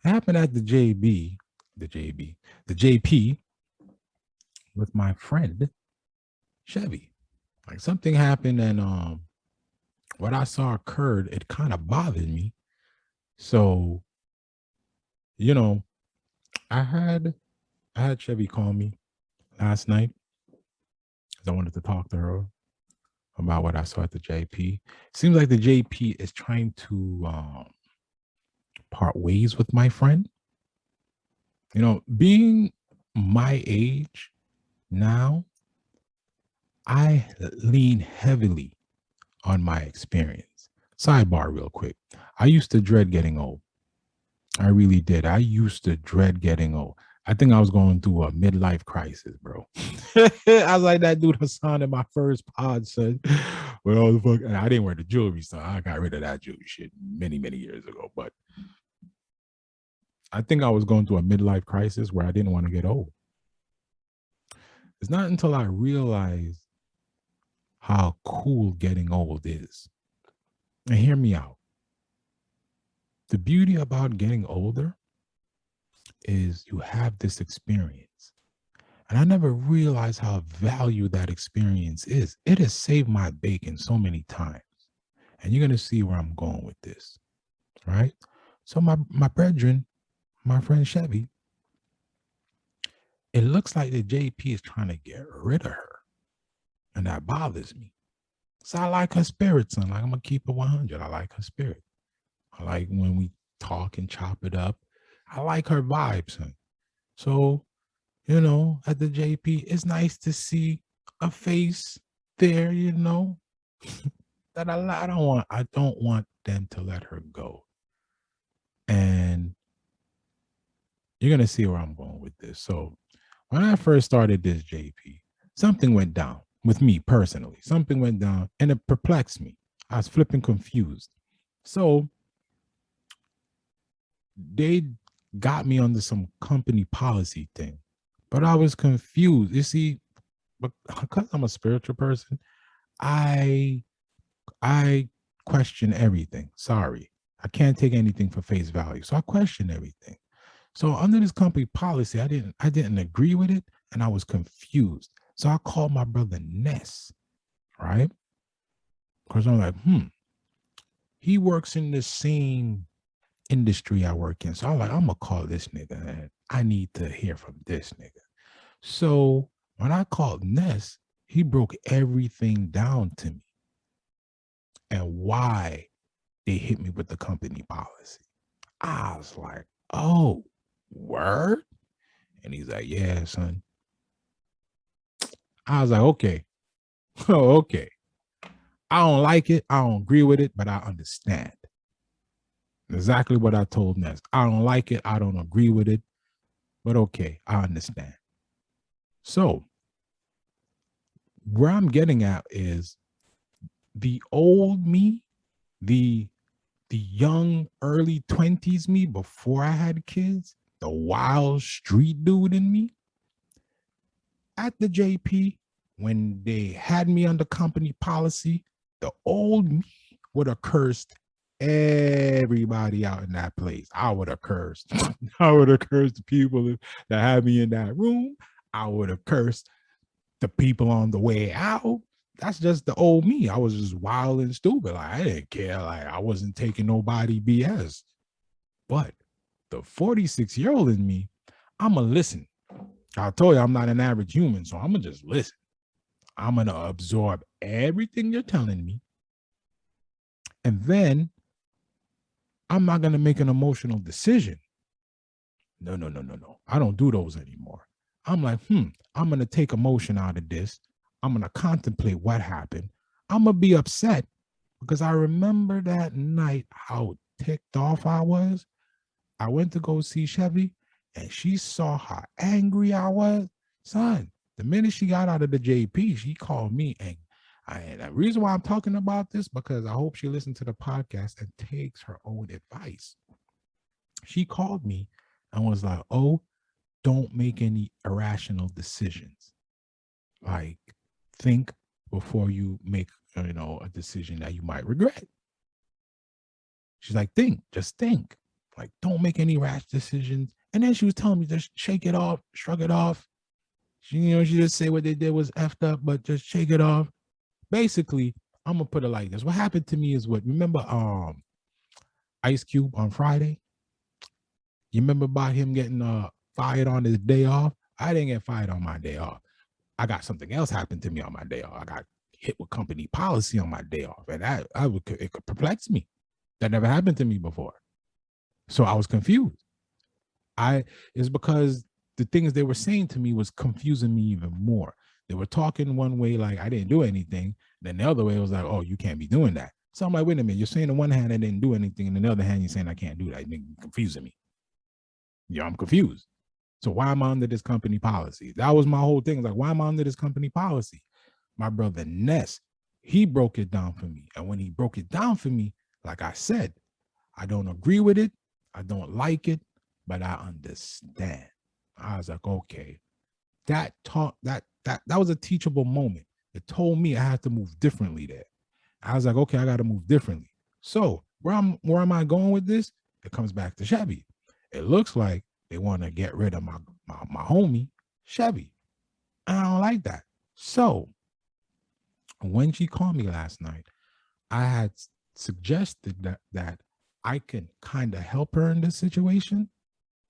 at the JP with my friend Chevy. Like something happened and what I saw occurred, it kind of bothered me. So, I had Chevy call me last night because I wanted to talk to her about what I saw at the JP. Seems like the JP is trying to part ways with my friend. Being my age now, I lean heavily on my experience. Sidebar real quick. I used to dread getting old. I really did. I used to dread getting old. I think I was going through a midlife crisis, bro. I was like that dude Hassan in my first pod, son. But all the fuck, and I didn't wear the jewelry, so I got rid of that jewelry shit many, many years ago. But I think I was going through a midlife crisis where I didn't want to get old. It's not until I realized how cool getting old is. And hear me out. The beauty about getting older is you have this experience. And I never realized how valued that experience is. It has saved my bacon so many times. And you're going to see where I'm going with this, right? So my brethren, my friend Chevy, it looks like the JP is trying to get rid of her. And that bothers me. So I like her spirit, son. Like, I'm going to keep it 100. I like her spirit. I like when we talk and chop it up. I like her vibe, son. So, you know, at the JP, it's nice to see a face there, you know, that I don't want them to let her go. And you're going to see where I'm going with this. So when I first started this JP, something went down with me personally. Something went down and it perplexed me. I was flipping confused. So they got me under some company policy thing, but I was confused. You see, because I'm a spiritual person, I question everything. Sorry. I can't take anything for face value. So I question everything. So under this company policy, I didn't agree with it and I was confused. So I called my brother Ness, right? Because I'm like, he works in the same industry I work in. So I'm like, I'm gonna call this nigga and I need to hear from this nigga. So when I called Ness, he broke everything down to me and why they hit me with the company policy. I was like, oh, word? And he's like, yeah, son. I was like, okay. Oh, okay. I don't like it. I don't agree with it, but I understand. Exactly what I told Ness. I don't like it. I don't agree with it, but okay, I understand. So where I'm getting at is the old me, the young early 20s me before I had kids, the wild street dude in me, at the JP, when they had me under company policy, the old me would have cursed everybody out in that place. I would have cursed. I would have cursed the people that had me in that room. I would have cursed the people on the way out. That's just the old me. I was just wild and stupid. Like, I didn't care. Like, I wasn't taking nobody BS. But the 46-year-old in me, I'm going to listen. I told you I'm not an average human, so I'm going to just listen. I'm going to absorb everything you're telling me. And then I'm not going to make an emotional decision. No. I don't do those anymore. I'm like, I'm going to take emotion out of this. I'm going to contemplate what happened. I'm going to be upset because I remember that night how ticked off I was. I went to go see Chevy and she saw how angry I was. Son, the minute she got out of the JP, she called me. And the reason why I'm talking about this, because I hope she listens to the podcast and takes her own advice. She called me and was like, oh, don't make any irrational decisions. Like, think before you make, a decision that you might regret. She's like, just think. Like, don't make any rash decisions. And then she was telling me, just shake it off, shrug it off. She just say what they did was effed up, but just shake it off. Basically, I'm gonna put it like this. What happened to me is remember Ice Cube on Friday? You remember about him getting fired on his day off? I didn't get fired on my day off. I got something else happen to me on my day off. I got hit with company policy on my day off. And it could perplex me. That never happened to me before. So I was confused. It's because the things they were saying to me was confusing me even more. They were talking one way like I didn't do anything. Then the other way was like, oh, you can't be doing that. So I'm like, wait a minute. You're saying on one hand I didn't do anything. And on the other hand, you're saying I can't do that. You're confusing me. Yeah, I'm confused. So why am I under this company policy? That was my whole thing. Like, why am I under this company policy? My brother Ness, he broke it down for me. And when he broke it down for me, like I said, I don't agree with it. I don't like it, but I understand. I was like, okay, that was a teachable moment. It told me I had to move differently there. I was like, okay, I got to move differently. So where am I going with this? It comes back to Chevy. It looks like they want to get rid of my homie Chevy. I don't like that. So when she called me last night, I had suggested that I can kind of help her in this situation.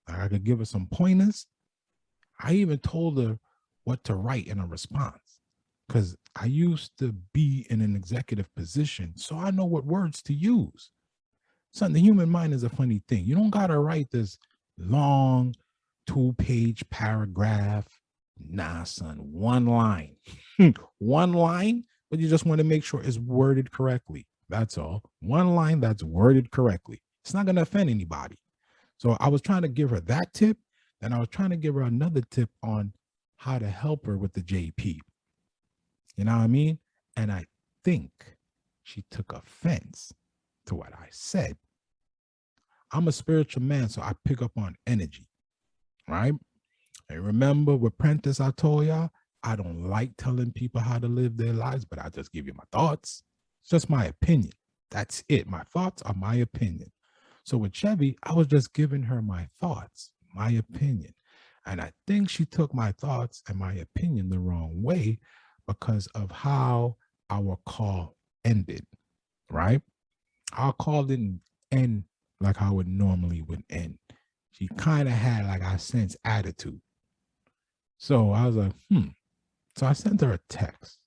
I could give her some pointers. I even told her what to write in a response because I used to be in an executive position, so I know what words to use. Son, the human mind is a funny thing. You don't gotta write this long 2-page paragraph. Nah, son, one line. One line, but you just want to make sure it's worded correctly. That's all. One line that's worded correctly. It's not gonna offend anybody. So I was trying to give her that tip, and I was trying to give her another tip on how to help her with the JP. You know what I mean? And I think she took offense to what I said. I'm a spiritual man, so I pick up on energy, right? And remember with Prentice, I told y'all, I don't like telling people how to live their lives, but I just give you my thoughts. It's just my opinion. That's it. My thoughts are my opinion. So with Chevy, I was just giving her my thoughts, my opinion. And I think she took my thoughts and my opinion the wrong way because of how our call ended, right? Our call didn't end like how it normally would end. She kind of had, like, I sense attitude. So I was like, So I sent her a text,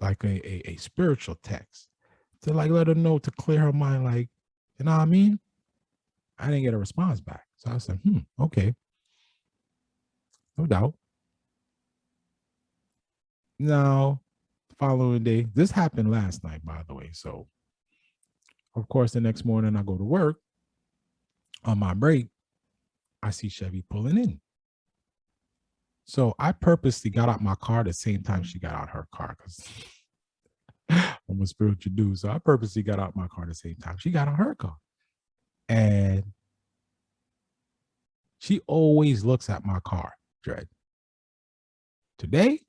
like a spiritual text, to like let her know, to clear her mind, like, you know what I mean? I didn't get a response back. So I said, okay. No doubt. Now, following day, this happened last night, by the way. So, of course, the next morning I go to work. On my break, I see Chevy pulling in. So I purposely got out my car the same time she got out her car because I'm a spiritual dude. So I purposely got out my car the same time she got out her car. And she always looks at my car, Dread. Today,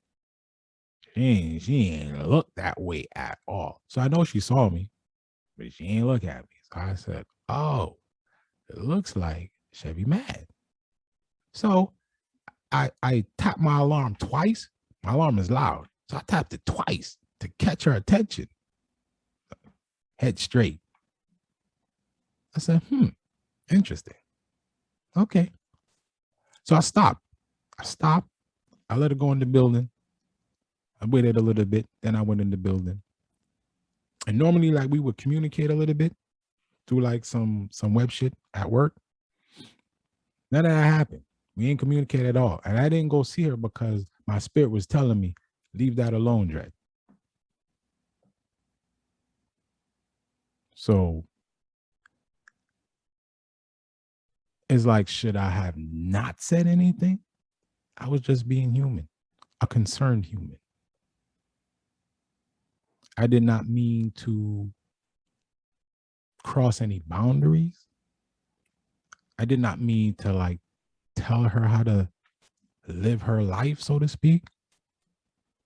she ain't look that way at all. So I know she saw me, but she ain't look at me. So I said, oh, it looks like Chevy mad. So I tapped my alarm twice. My alarm is loud. So I tapped it twice to catch her attention. Head straight. I said, interesting. Okay. So I stopped. I let her go in the building. I waited a little bit. Then I went in the building. And normally, like, we would communicate a little bit through like some web shit at work. None of that happened. We ain't communicate at all. And I didn't go see her because my spirit was telling me, leave that alone, Dredd. So it's like, should I have not said anything? I was just being human, a concerned human. I did not mean to cross any boundaries. I did not mean to like tell her how to live her life, so to speak.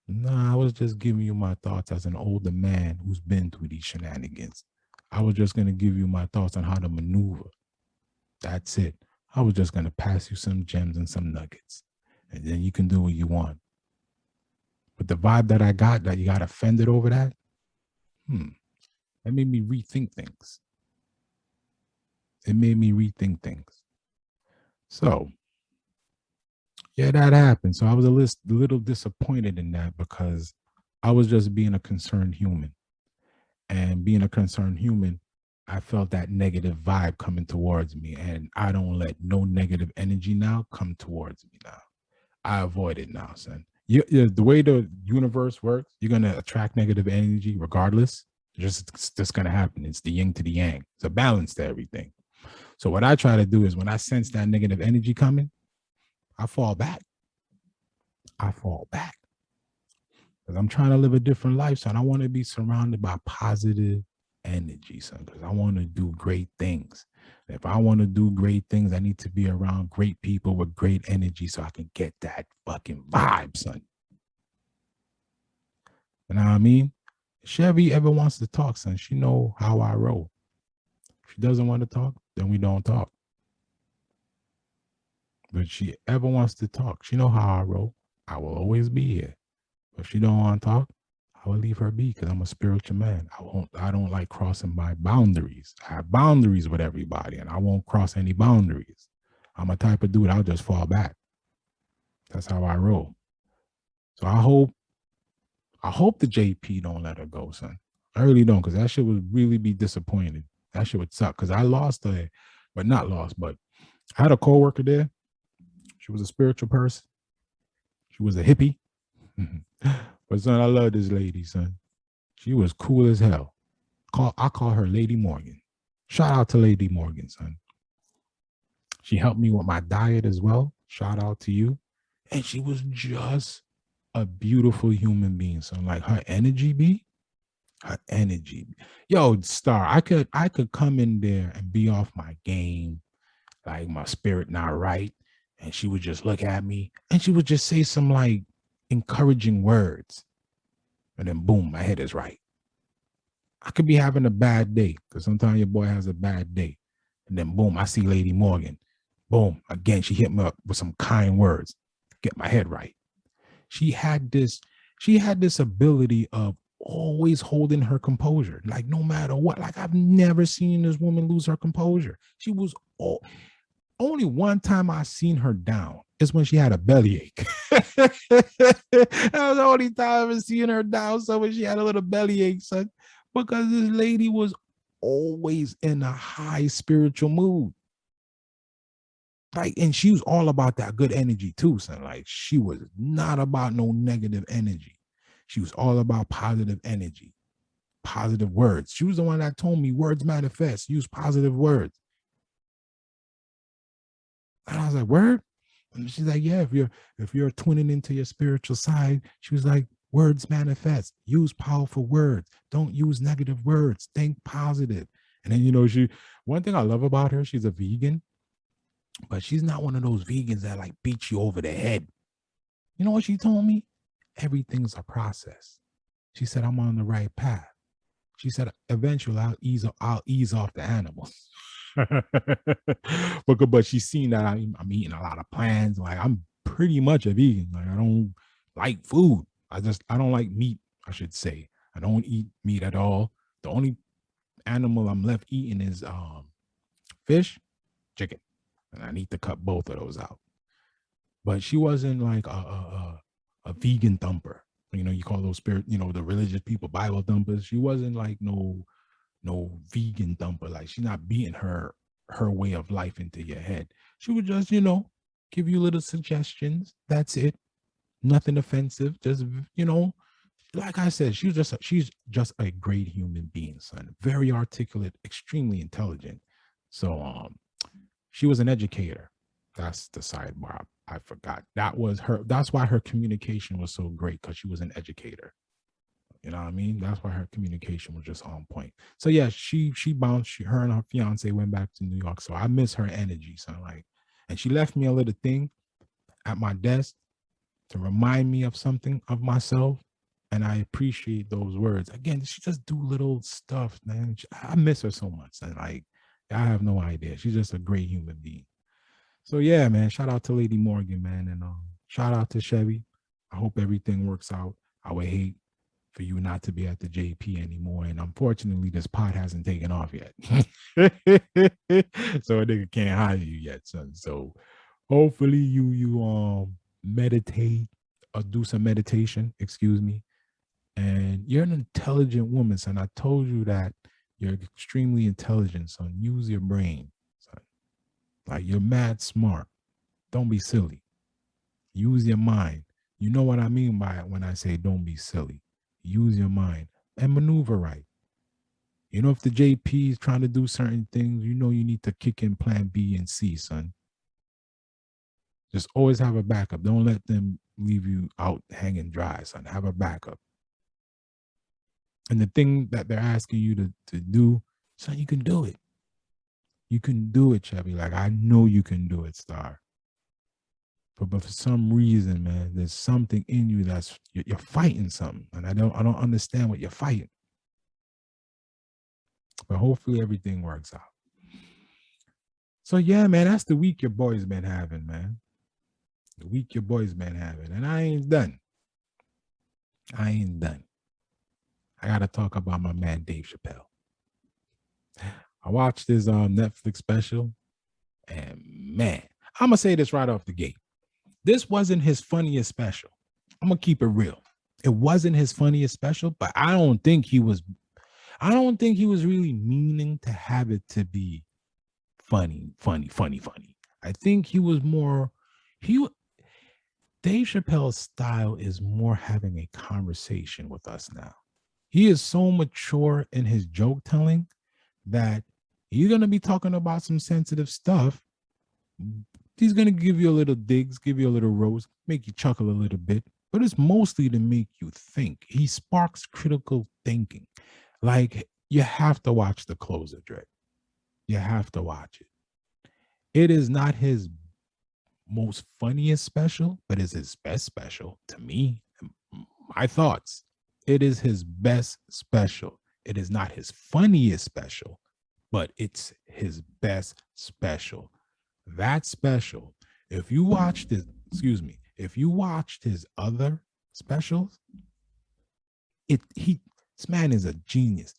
No, I was just giving you my thoughts as an older man who's been through these shenanigans. I was just going to give you my thoughts on how to maneuver. That's it. I was just going to pass you some gems and some nuggets, and then you can do what you want. But the vibe that I got, that you got offended over that, that made me rethink things. It made me rethink things. So, yeah, that happened. So I was a little disappointed in that because I was just being a concerned human. And being a concerned human, I felt that negative vibe coming towards me. And I don't let no negative energy now come towards me now. I avoid it now, son. The way the universe works, you're going to attract negative energy regardless. It's just going to happen. It's the yin to the yang. It's a balance to everything. So what I try to do is when I sense that negative energy coming, I fall back. I fall back because I'm trying to live a different life, son. I want to be surrounded by positive energy, son, because I want to do great things. If I want to do great things, I need to be around great people with great energy so I can get that fucking vibe, son. You know what I mean? If Chevy ever wants to talk, son, she know how I roll. If she doesn't want to talk, then we don't talk. But if she ever wants to talk, she know how I roll. I will always be here. If she don't want to talk, I will leave her be because I'm a spiritual man. I don't like crossing my boundaries. I have boundaries with everybody and I won't cross any boundaries. I'm a type of dude, I'll just fall back. That's how I roll. So I hope the JP don't let her go, son. I really don't, because that shit would really be disappointing. That shit would suck. Cause I lost her, but not lost, but I had a coworker there. She was a spiritual person. She was a hippie. But son, I love this lady, son. She was cool as hell. I call her Lady Morgan. Shout out to Lady Morgan, son. She helped me with my diet as well. Shout out to you. And she was just a beautiful human being, son. Like her energy be, her energy. Yo, Star, I could come in there and be off my game, like my spirit not right. And she would just look at me and she would just say some like encouraging words. And then boom, my head is right. I could be having a bad day because sometimes your boy has a bad day. And then boom, I see Lady Morgan. Boom, again, she hit me up with some kind words, get my head right. She had this ability of always holding her composure, like no matter what. Like I've never seen this woman lose her composure. She was only one time I seen her down is when she had a bellyache. That was the only time I ever seen her down. So when she had a little bellyache, son, because this lady was always in a high spiritual mood. Like, and she was all about that good energy too, son. Like, she was not about no negative energy. She was all about positive energy, positive words. She was the one that told me words manifest, use positive words. And I was like, word? And she's like, yeah, if you're twinning into your spiritual side, she was like, words manifest, use powerful words. Don't use negative words. Think positive. And then, one thing I love about her, she's a vegan, but she's not one of those vegans that like beat you over the head. You know what she told me? Everything's a process. She said, I'm on the right path. She said, eventually I'll ease off the animals. but she's seen that I'm eating a lot of plants. Like I'm pretty much a vegan. Like I don't like food. I don't like meat, I should say. I don't eat meat at all. The only animal I'm left eating is fish, chicken. And I need to cut both of those out. But she wasn't like a vegan thumper. You call those the religious people Bible thumpers. She wasn't like no vegan thumper. Like she's not beating her way of life into your head. She would just, give you little suggestions. That's it. Nothing offensive. Just, like I said, she's just a great human being, son. Very articulate, extremely intelligent. So she was an educator. That's the sidebar. I forgot. That was her. That's why her communication was so great, because she was an educator. You know what I mean? That's why her communication was just on point. So yeah, she bounced. Her and her fiance went back to New York. So I miss her energy. So like, and she left me a little thing at my desk to remind me of something of myself. And I appreciate those words. Again, she just do little stuff, man. I miss her so much. And like, I have no idea. She's just a great human being. So yeah, man, shout out to Lady Morgan, man. And shout out to Chevy. I hope everything works out. I would hate for you not to be at the JP anymore. And unfortunately, this pot hasn't taken off yet. So a nigga can't hire you yet, son. So hopefully you meditate or do some meditation, excuse me. And you're an intelligent woman, son. I told you that you're extremely intelligent, son. Use your brain, son. Like you're mad smart. Don't be silly. Use your mind. You know what I mean by it when I say don't be silly. Use your mind and maneuver right. If the JP is trying to do certain things, you need to kick in plan B and C, son. Just always have a backup. Don't let them leave you out hanging dry, son. Have a backup. And the thing that they're asking you to do, son, you can do it. You can do it, Chevy. Like, I know you can do it, Star. But for some reason, man, there's something in you that's you're fighting something, and I don't understand what you're fighting. But hopefully everything works out. So yeah, man, that's the week your boy's been having, man. The week your boy's been having, and I ain't done. I gotta talk about my man Dave Chapelle. I watched his Netflix special, and man, I'm gonna say this right off the gate. This wasn't his funniest special. I'm gonna keep it real. It wasn't his funniest special, but I don't think he was really meaning to have it to be funny. I think he was more Dave Chappelle's style is more having a conversation with us now. He is so mature in his joke telling that he's going to be talking about some sensitive stuff. He's going to give you a little digs, give you a little roast, make you chuckle a little bit, but it's mostly to make you think. He sparks critical thinking. Like, you have to watch the closer, Dre. You have to watch it. It is not his most funniest special, but it's his best special to me. My thoughts. It is his best special. It is not his funniest special, but it's his best special. That special, if you watched his other specials, this man is a genius.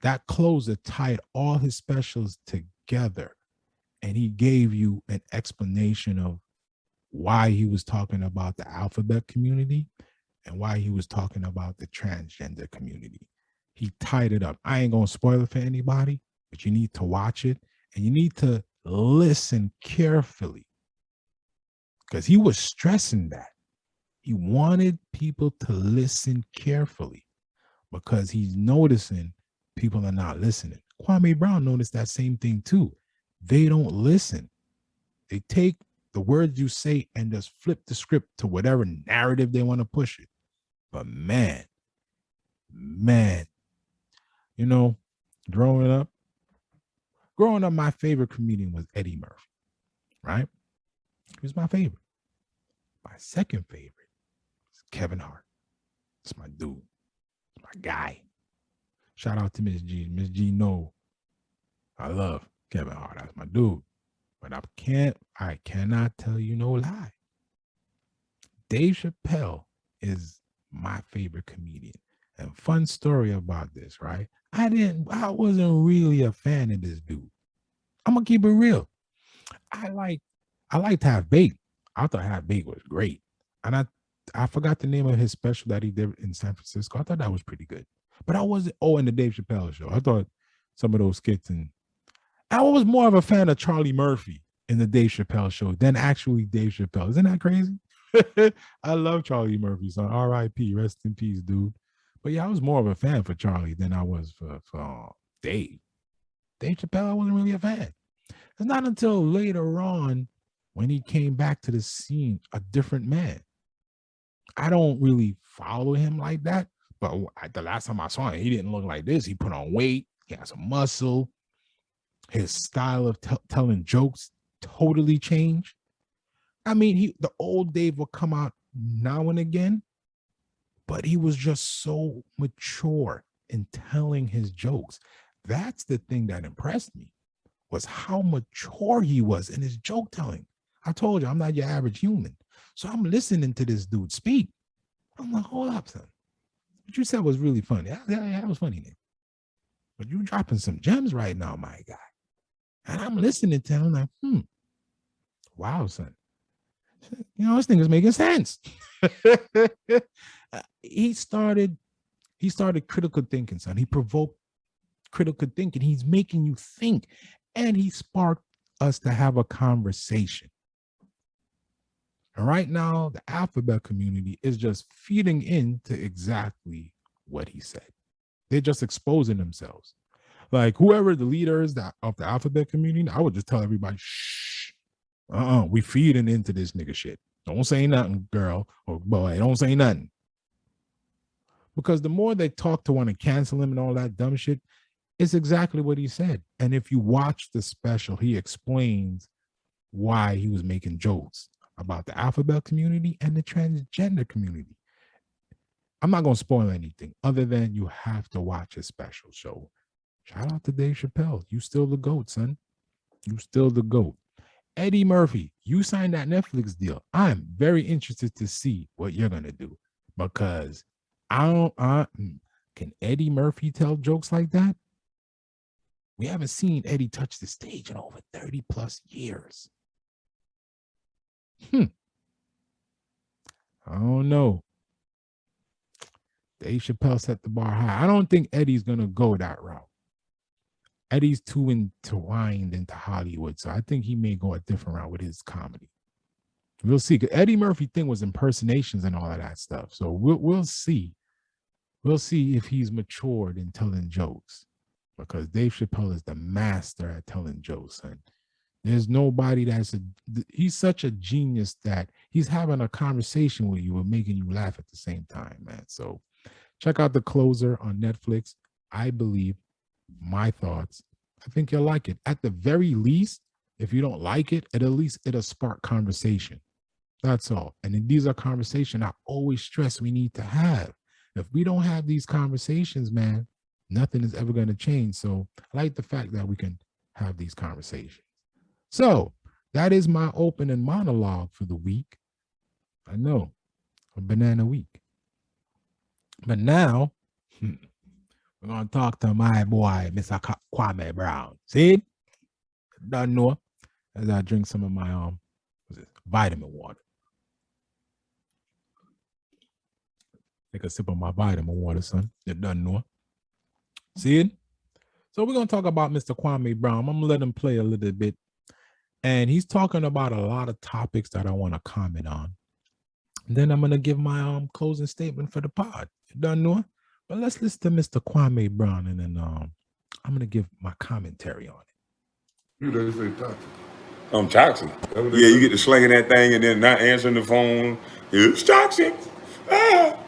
That closer tied all his specials together, and he gave you an explanation of why he was talking about the alphabet community and why he was talking about the transgender community. He tied it up. I ain't gonna spoil it for anybody, but you need to watch it, and you need to listen carefully, because he was stressing that. He wanted people to listen carefully because he's noticing people are not listening. Kwame Brown noticed that same thing too. They don't listen. They take the words you say and just flip the script to whatever narrative they want to push it. But man, you know, growing up, my favorite comedian was Eddie Murphy, right? He was my favorite. My second favorite is Kevin Hart. It's my dude. It's my guy. Shout out to Miss G. Miss G, no, I love Kevin Hart. That's my dude. But I cannot tell you no lie. Dave Chapelle is my favorite comedian. And fun story about this, right? I wasn't really a fan of this dude. I'm gonna keep it real. I liked Half Baked. I thought Half Baked was great. And I forgot the name of his special that he did in San Francisco. I thought that was pretty good. But I wasn't, in the Dave Chappelle show. I thought some of those skits, and I was more of a fan of Charlie Murphy in the Dave Chappelle show than actually Dave Chappelle. Isn't that crazy? I love Charlie Murphy, so R.I.P. Rest in peace, dude. But yeah, I was more of a fan for Charlie than I was for Dave. Dave Chappelle, I wasn't really a fan. It's not until later on when he came back to the scene, a different man. I don't really follow him like that, but the last time I saw him, he didn't look like this. He put on weight. He had some muscle. His style of telling jokes totally changed. I mean, the old Dave will come out now and again, but he was just so mature in telling his jokes. That's the thing that impressed me, was how mature he was in his joke telling. I told you, I'm not your average human. So I'm listening to this dude speak. I'm like, hold up, son. What you said was really funny. Yeah, that was funny, man. But you dropping some gems right now, my guy. And I'm listening to him like, wow, son. You know, this thing is making sense. He started critical thinking, son. He provoked critical thinking. He's making you think. And he sparked us to have a conversation. And right now, the alphabet community is just feeding into exactly what he said. They're just exposing themselves. Like, whoever the leader is of the alphabet community, I would just tell everybody, shh. We feeding into this nigga shit. Don't say nothing, girl or boy. Don't say nothing. Because the more they talk to want to cancel him and all that dumb shit, it's exactly what he said. And if you watch the special, he explains why he was making jokes about the alphabet community and the transgender community. I'm not going to spoil anything other than you have to watch his special. So shout out to Dave Chapelle. You still the GOAT, son. You still the GOAT. Eddie Murphy, you signed that Netflix deal. I'm very interested to see what you're going to do because can Eddie Murphy tell jokes like that? We haven't seen Eddie touch the stage in over 30 plus years. I don't know. Dave Chappelle set the bar high. I don't think Eddie's going to go that route. Eddie's too entwined into Hollywood, so I think he may go a different route with his comedy. We'll see. Eddie Murphy thing was impersonations and all of that stuff. So we'll see. We'll see if he's matured in telling jokes because Dave Chappelle is the master at telling jokes. And there's nobody he's such a genius that he's having a conversation with you and making you laugh at the same time, man. So check out The Closer on Netflix. I believe my thoughts. I think you'll like it. At the very least, if you don't like it, at least it'll spark conversation. That's all. And these are conversations I always stress we need to have. If we don't have these conversations, man, nothing is ever going to change. So I like the fact that we can have these conversations. So that is my opening monologue for the week. I know, a banana week. But now, we're going to talk to my boy, Mr. Kwame Brown. See? Don't know. As I drink some of my vitamin water. Take a sip of my vitamin water, son. You done know. See it? So we're going to talk about Mr. Kwame Brown. I'm going to let him play a little bit. And he's talking about a lot of topics that I want to comment on. And then I'm going to give my closing statement for the pod. You done know? But let's listen to Mr. Kwame Brown, and then I'm going to give my commentary on it. You didn't say toxic. I'm toxic. Yeah, you get to slinging that thing and then not answering the phone. It's toxic. Ah.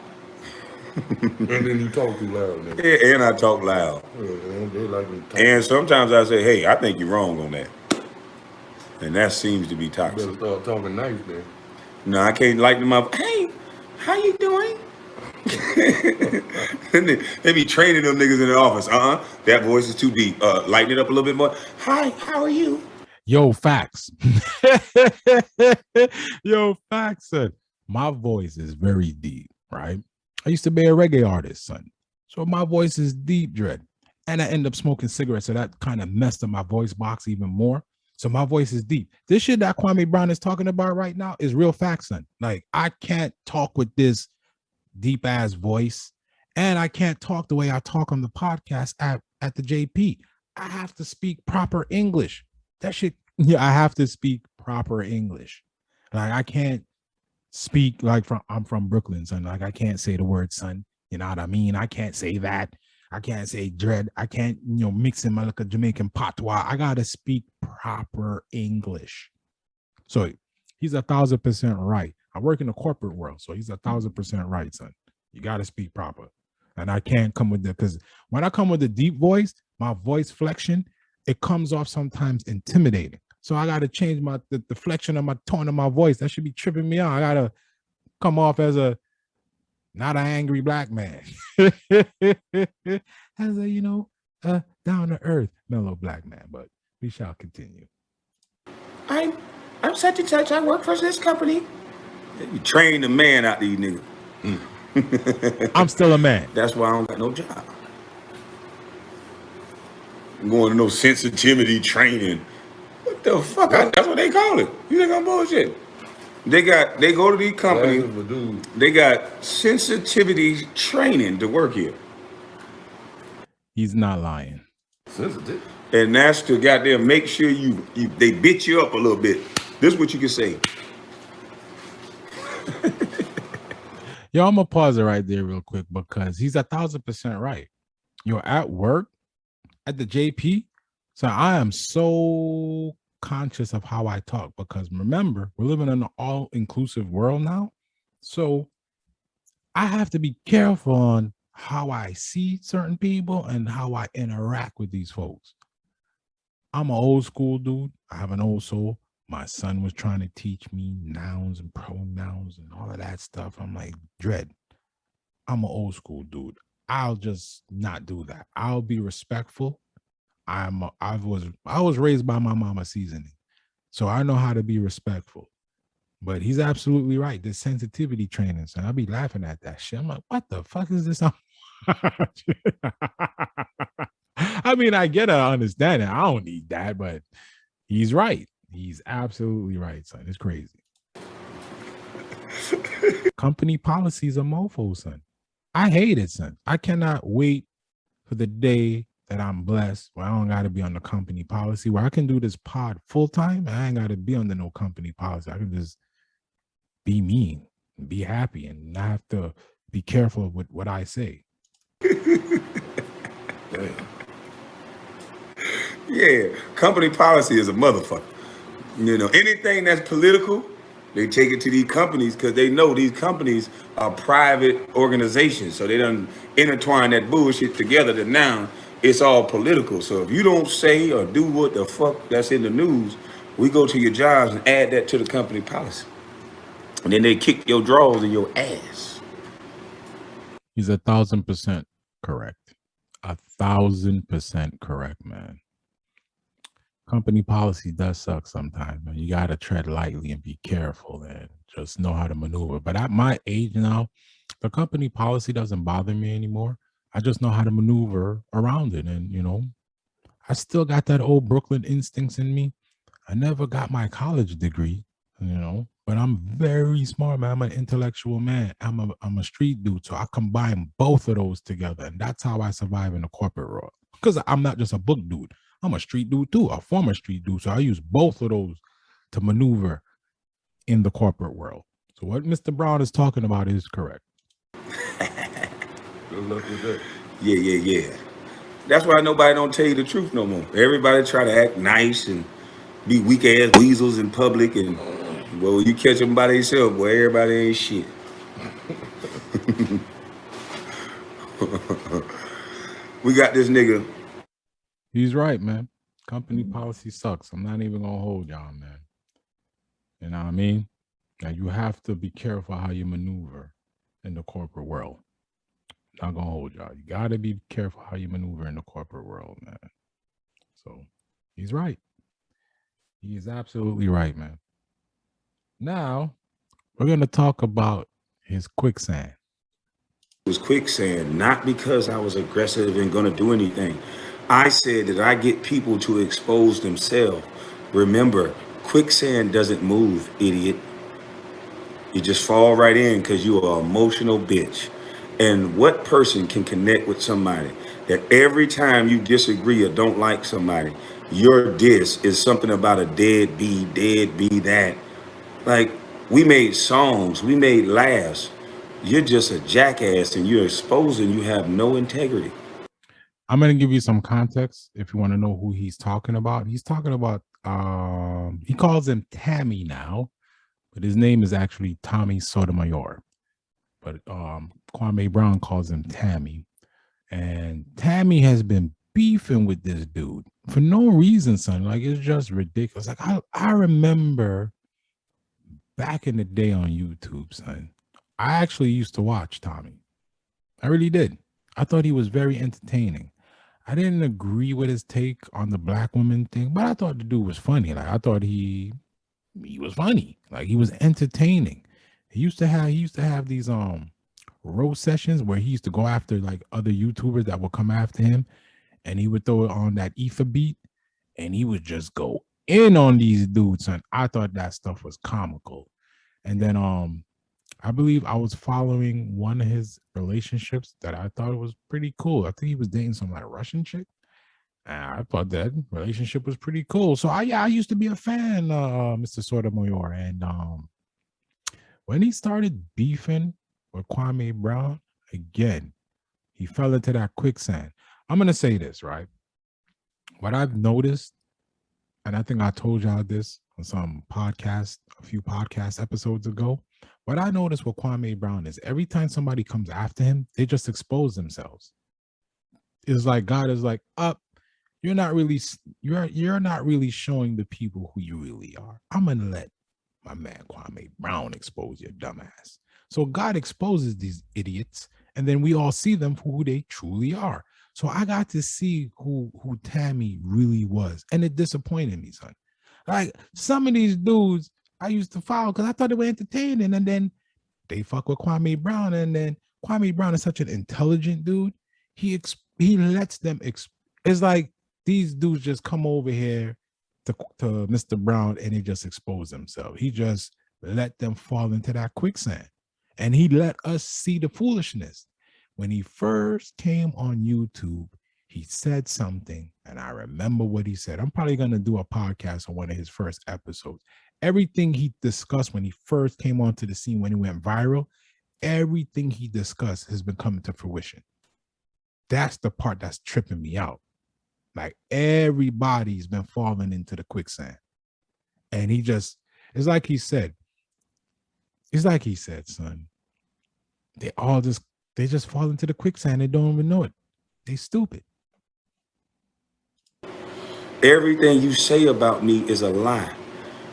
And then you talk too loud. Then. Yeah, and I talk loud. Yeah, they like me talk. And sometimes I say, hey, I think you're wrong on that. And that seems to be toxic. You better start talking nice then. No, I can't like them up. Hey, how you doing? They be training them niggas in the office. That voice is too deep. Lighten it up a little bit more. Hi, how are you? Yo, facts. Yo, facts, son. My voice is very deep, right? I used to be a reggae artist, son. So my voice is deep, dread. And I end up smoking cigarettes, so that kind of messed up my voice box even more. So my voice is deep. This shit that Kwame Brown is talking about right now is real facts, son. Like, I can't talk with this deep ass voice, and I can't talk the way I talk on the podcast at the JP. I have to speak proper English. That shit, yeah, I have to speak proper English. Like, I can't speak like I'm from Brooklyn, son. Like, I can't say the word son. You know what I mean? I can't say that. I can't say dread. I can't, mix in my like a Jamaican patois. I gotta speak proper English. So he's 1,000% right. I work in the corporate world, so he's 1,000% right, son. You gotta speak proper. And I can't come with because when I come with a deep voice, my voice flexion, it comes off sometimes intimidating. So I gotta change the flexion of my tone of my voice. That should be tripping me out. I gotta come off as not an angry black man. As a down to earth, mellow black man. But we shall continue. I'm such and such. I work for this company. You train the man out these niggas. I'm still a man. That's why I don't got no job. I'm going to no sensitivity training. What the fuck? That's what they call it. You think I'm bullshit? They go to these companies. They got sensitivity training to work here. He's not lying. Sensitive. And that's to goddamn make sure they bit you up a little bit. This is what you can say. Yo, I'm gonna pause it right there real quick because he's 1,000% right. You're at work at the JP. So I am so conscious of how I talk, because remember, we're living in an all-inclusive world now. So I have to be careful on how I see certain people and how I interact with these folks. I'm an old school dude. I have an old soul. My son was trying to teach me nouns and pronouns and all of that stuff. I'm like, Dread, I'm an old school dude. I'll just not do that. I'll be respectful. I was raised by my mama seasoning. So I know how to be respectful. But he's absolutely right. This sensitivity training, so I'll be laughing at that shit. I'm like, what the fuck is this? I mean, I get it, I understand it. I don't need that, but he's right. He's absolutely right, son. It's crazy. Company policies are mofo, son. I hate it, son. I cannot wait for the day that I'm blessed where I don't got to be on the company policy, where I can do this pod full time. I ain't got to be under no company policy. I can just be me, be happy, and not have to be careful with what I say. Yeah, company policy is a motherfucker. You know, anything that's political, they take it to these companies because they know these companies are private organizations. So they done intertwine that bullshit together that now it's all political. So if you don't say or do what the fuck that's in the news, we go to your jobs and add that to the company policy. And then they kick your drawers in your ass. He's 1,000% correct. 1,000% correct, man. Company policy does suck sometimes, man. You got to tread lightly and be careful and just know how to maneuver. But at my age now, the company policy doesn't bother me anymore. I just know how to maneuver around it. And, you know, I still got that old Brooklyn instincts in me. I never got my college degree, you know, but I'm very smart, man. I'm an intellectual man. I'm a street dude. So I combine both of those together. And that's how I survive in the corporate world. Because I'm not just a book dude. I'm a street dude too, a former street dude. So I use both of those to maneuver in the corporate world. So what Mr. Brown is talking about is correct. Good luck with that. Yeah. That's why nobody don't tell you the truth no more. Everybody try to act nice and be weak ass weasels in public, and well, you catch them by themselves, boy, everybody ain't shit. We got this nigga. He's right, man. Company policy sucks. I'm not even gonna hold y'all, man. You know what I mean? Now you have to be careful how you maneuver in the corporate world. Not gonna hold y'all. You gotta be careful how you maneuver in the corporate world, man. So he's right. He is absolutely right, man. Now we're gonna talk about his quicksand. It was quicksand, not because I was aggressive and gonna do anything. I said that I get people to expose themselves. Remember, quicksand doesn't move, idiot. You just fall right in because you are an emotional bitch. And what person can connect with somebody that every time you disagree or don't like somebody, your diss is something about a dead be that. Like, we made songs, we made laughs. You're just a jackass and you're exposing you have no integrity. I'm going to give you some context if you want to know who he's talking about. He's talking about, he calls him Tammy now, but his name is actually Tommy Sotomayor. But Kwame Brown calls him Tammy. And Tammy has been beefing with this dude for no reason, son. Like, it's just ridiculous. Like, I remember back in the day on YouTube, son, I actually used to watch Tommy. I really did. I thought he was very entertaining. I didn't agree with his take on the black woman thing, but I thought the dude was funny. Like, I thought he was funny. Like, he was entertaining. He used to have these roast sessions where he used to go after like other YouTubers that would come after him, and he would throw it on that ether beat, and he would just go in on these dudes. And I thought that stuff was comical. And then I believe I was following one of his relationships that I thought was pretty cool. I think he was dating some like Russian chick. And I thought that relationship was pretty cool. So I used to be a fan, Mr. Sotomayor. And when he started beefing with Kwame Brown, again, he fell into that quicksand. I'm gonna say this, right? What I've noticed and I think I told y'all this on some podcast, a few podcast episodes ago. What I noticed with Kwame Brown is every time somebody comes after him, they just expose themselves. It's like God is like, up, you're not really you're not really showing the people who you really are. I'm gonna let my man Kwame Brown expose your dumbass. So God exposes these idiots, and then we all see them for who they truly are. So I got to see who Tammy really was, and it disappointed me, son. Like some of these dudes I used to follow because I thought they were entertaining, and then they fuck with Kwame Brown, and then Kwame Brown is such an intelligent dude. He lets them. It's like these dudes just come over here to Mr. Brown and they just expose themselves. He just let them fall into that quicksand, and he let us see the foolishness. When he first came on YouTube, he said something, and I remember what he said. I'm probably going to do a podcast on one of his first episodes. Everything he discussed when he first came onto the scene, when he went viral, everything he discussed has been coming to fruition. That's the part that's tripping me out. Like everybody's been falling into the quicksand. And it's like he said, son, they just fall into the quicksand. They don't even know it. They stupid. Everything you say about me is a lie.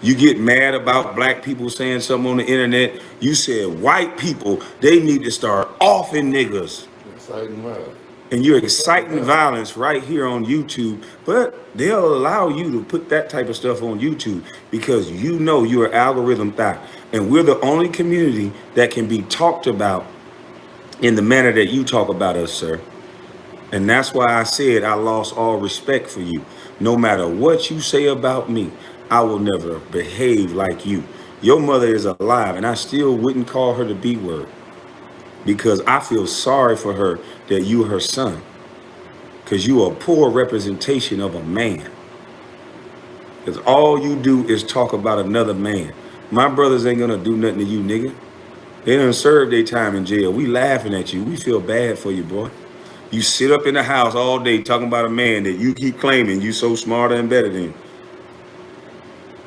You get mad about black people saying something on the internet. You said white people, they need to start offing niggas. Exciting violence. And you're exciting violence right here on YouTube, but they'll allow you to put that type of stuff on YouTube because you know you're algorithm thought. And we're the only community that can be talked about in the manner that you talk about us, sir. And that's why I said I lost all respect for you. No matter what you say about me, I will never behave like you. Your mother is alive, and I still wouldn't call her the B word because I feel sorry for her that you are her son, because you are a poor representation of a man. Because all you do is talk about another man. My brothers ain't gonna do nothing to you, nigga. They done served their time in jail. We laughing at you. We feel bad for you, boy. You sit up in the house all day talking about a man that you keep claiming you so smarter and better than.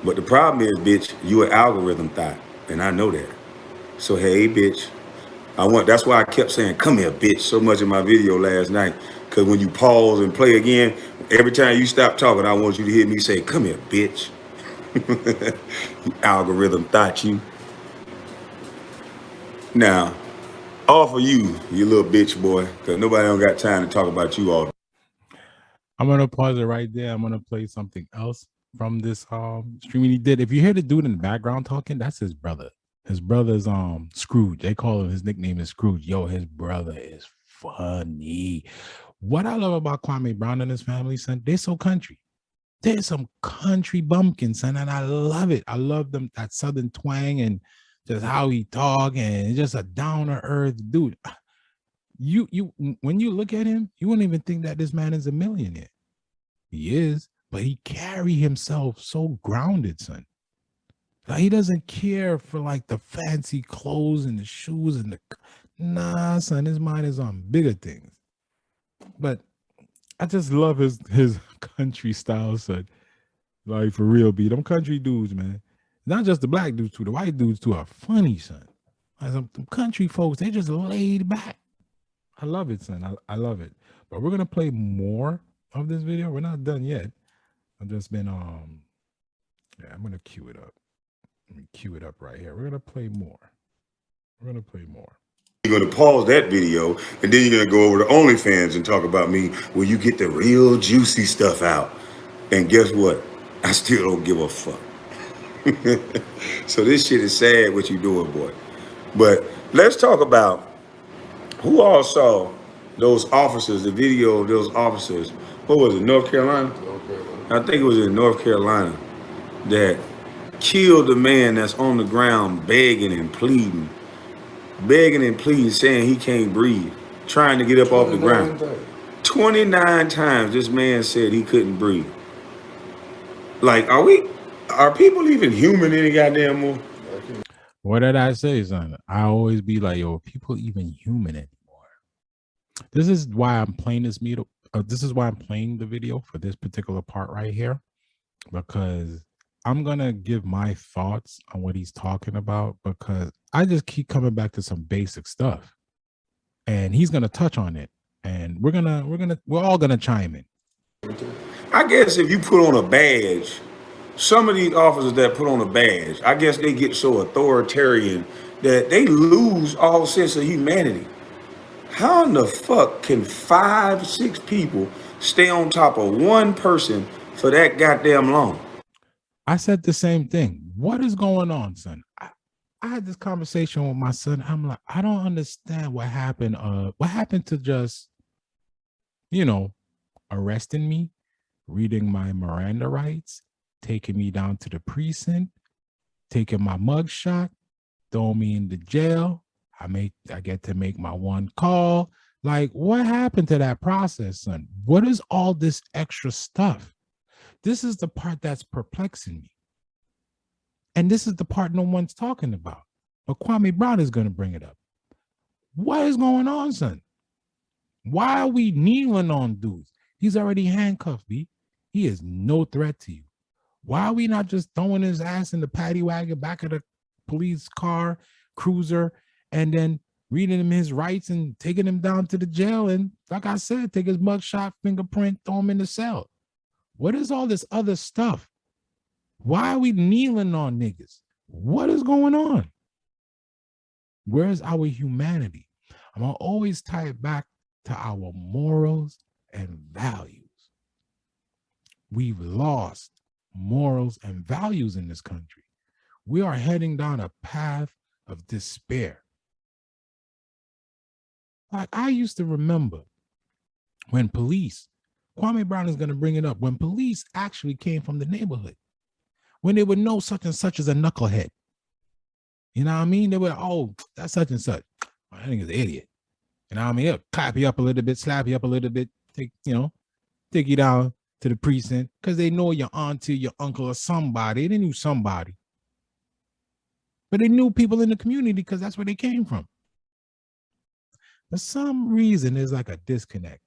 But the problem is, bitch, you an algorithm thought, and I know that. So hey, bitch, that's why I kept saying, come here, bitch, so much in my video last night. Because when you pause and play again, every time you stop talking, I want you to hear me say, come here, bitch. You algorithm thought you. Now, all for you, you little bitch boy, because nobody don't got time to talk about you all. I'm going to pause it right there. I'm going to play something else from this stream he did. If you hear the dude in the background talking, that's his brother. His brother's Scrooge. They call him, his nickname is Scrooge. Yo, his brother is funny. What I love about Kwame Brown and his family, son, they're so country. They're some country bumpkins, son, and I love it. I love them, that southern twang and just how he talk, and just a down-to-earth dude. You when you look at him, you wouldn't even think that this man is a millionaire. He is, but he carry himself so grounded, son. Like, he doesn't care for like the fancy clothes and the shoes and nah, son. His mind is on bigger things. But I just love his country style, son. Like, for real, be them country dudes, man. Not just the black dudes too. The white dudes too are funny, son. Like some country folks, they just laid back. I love it, son. I love it. But we're gonna play more of this video. We're not done yet. I've just been yeah, I'm gonna cue it up. Let me cue it up right here. We're gonna play more. We're gonna play more. You're gonna pause that video, and then you're gonna go over to OnlyFans and talk about me where you get the real juicy stuff out. And guess what? I still don't give a fuck. So this shit is sad what you doing, boy. But let's talk about who all saw those officers, the video of those officers. What was it, North Carolina? North Carolina. I think it was in North Carolina that killed the man that's on the ground begging and pleading, saying he can't breathe, trying to get up off the ground. 29 times this man said he couldn't breathe. Like, are people even human any goddamn more? What did I say, son? I always be like, yo, are people even human anymore? This is why I'm playing this video. This is why I'm playing the video for this particular part right here. because I'm gonna give my thoughts on what he's talking about because I just keep coming back to some basic stuff, and he's gonna touch on it, and we're all gonna chime in. I guess if you put on a badge, some of these officers that put on a badge, I guess they get so authoritarian that they lose all sense of humanity. How in the fuck can 5, 6 people stay on top of one person for that goddamn long? I said the same thing. What is going on, son? I had this conversation with my son. I'm like, I don't understand what happened. What happened to just, you know, arresting me, reading my Miranda rights, taking me down to the precinct, taking my mug shot, throwing me in the jail. I get to make my one call. Like, what happened to that process, son? What is all this extra stuff? This is the part that's perplexing me. And this is the part no one's talking about. But Kwame Brown is going to bring it up. What is going on, son? Why are we kneeling on dudes? He's already handcuffed, B. He is no threat to you. Why are we not just throwing his ass in the paddy wagon back of the police car, cruiser, and then reading him his rights and taking him down to the jail? And like I said, take his mugshot, fingerprint, throw him in the cell. What is all this other stuff? Why are we kneeling on niggas? What is going on? Where's our humanity? I'm going to always tie it back to our morals and values. We've lost morals and values in this country. We are heading down a path of despair. Like I used to remember when police, Kwame Brown is going to bring it up, when police actually came from the neighborhood, when they would know such and such as a knucklehead. You know what I mean? They would, oh, that's such and such. I think it's an idiot. You know what I mean? They'll clap you up a little bit, slap you up a little bit, take you down to the precinct because they know your auntie, your uncle, or somebody. They knew somebody. But they knew people in the community because that's where they came from. For some reason, there's like a disconnect.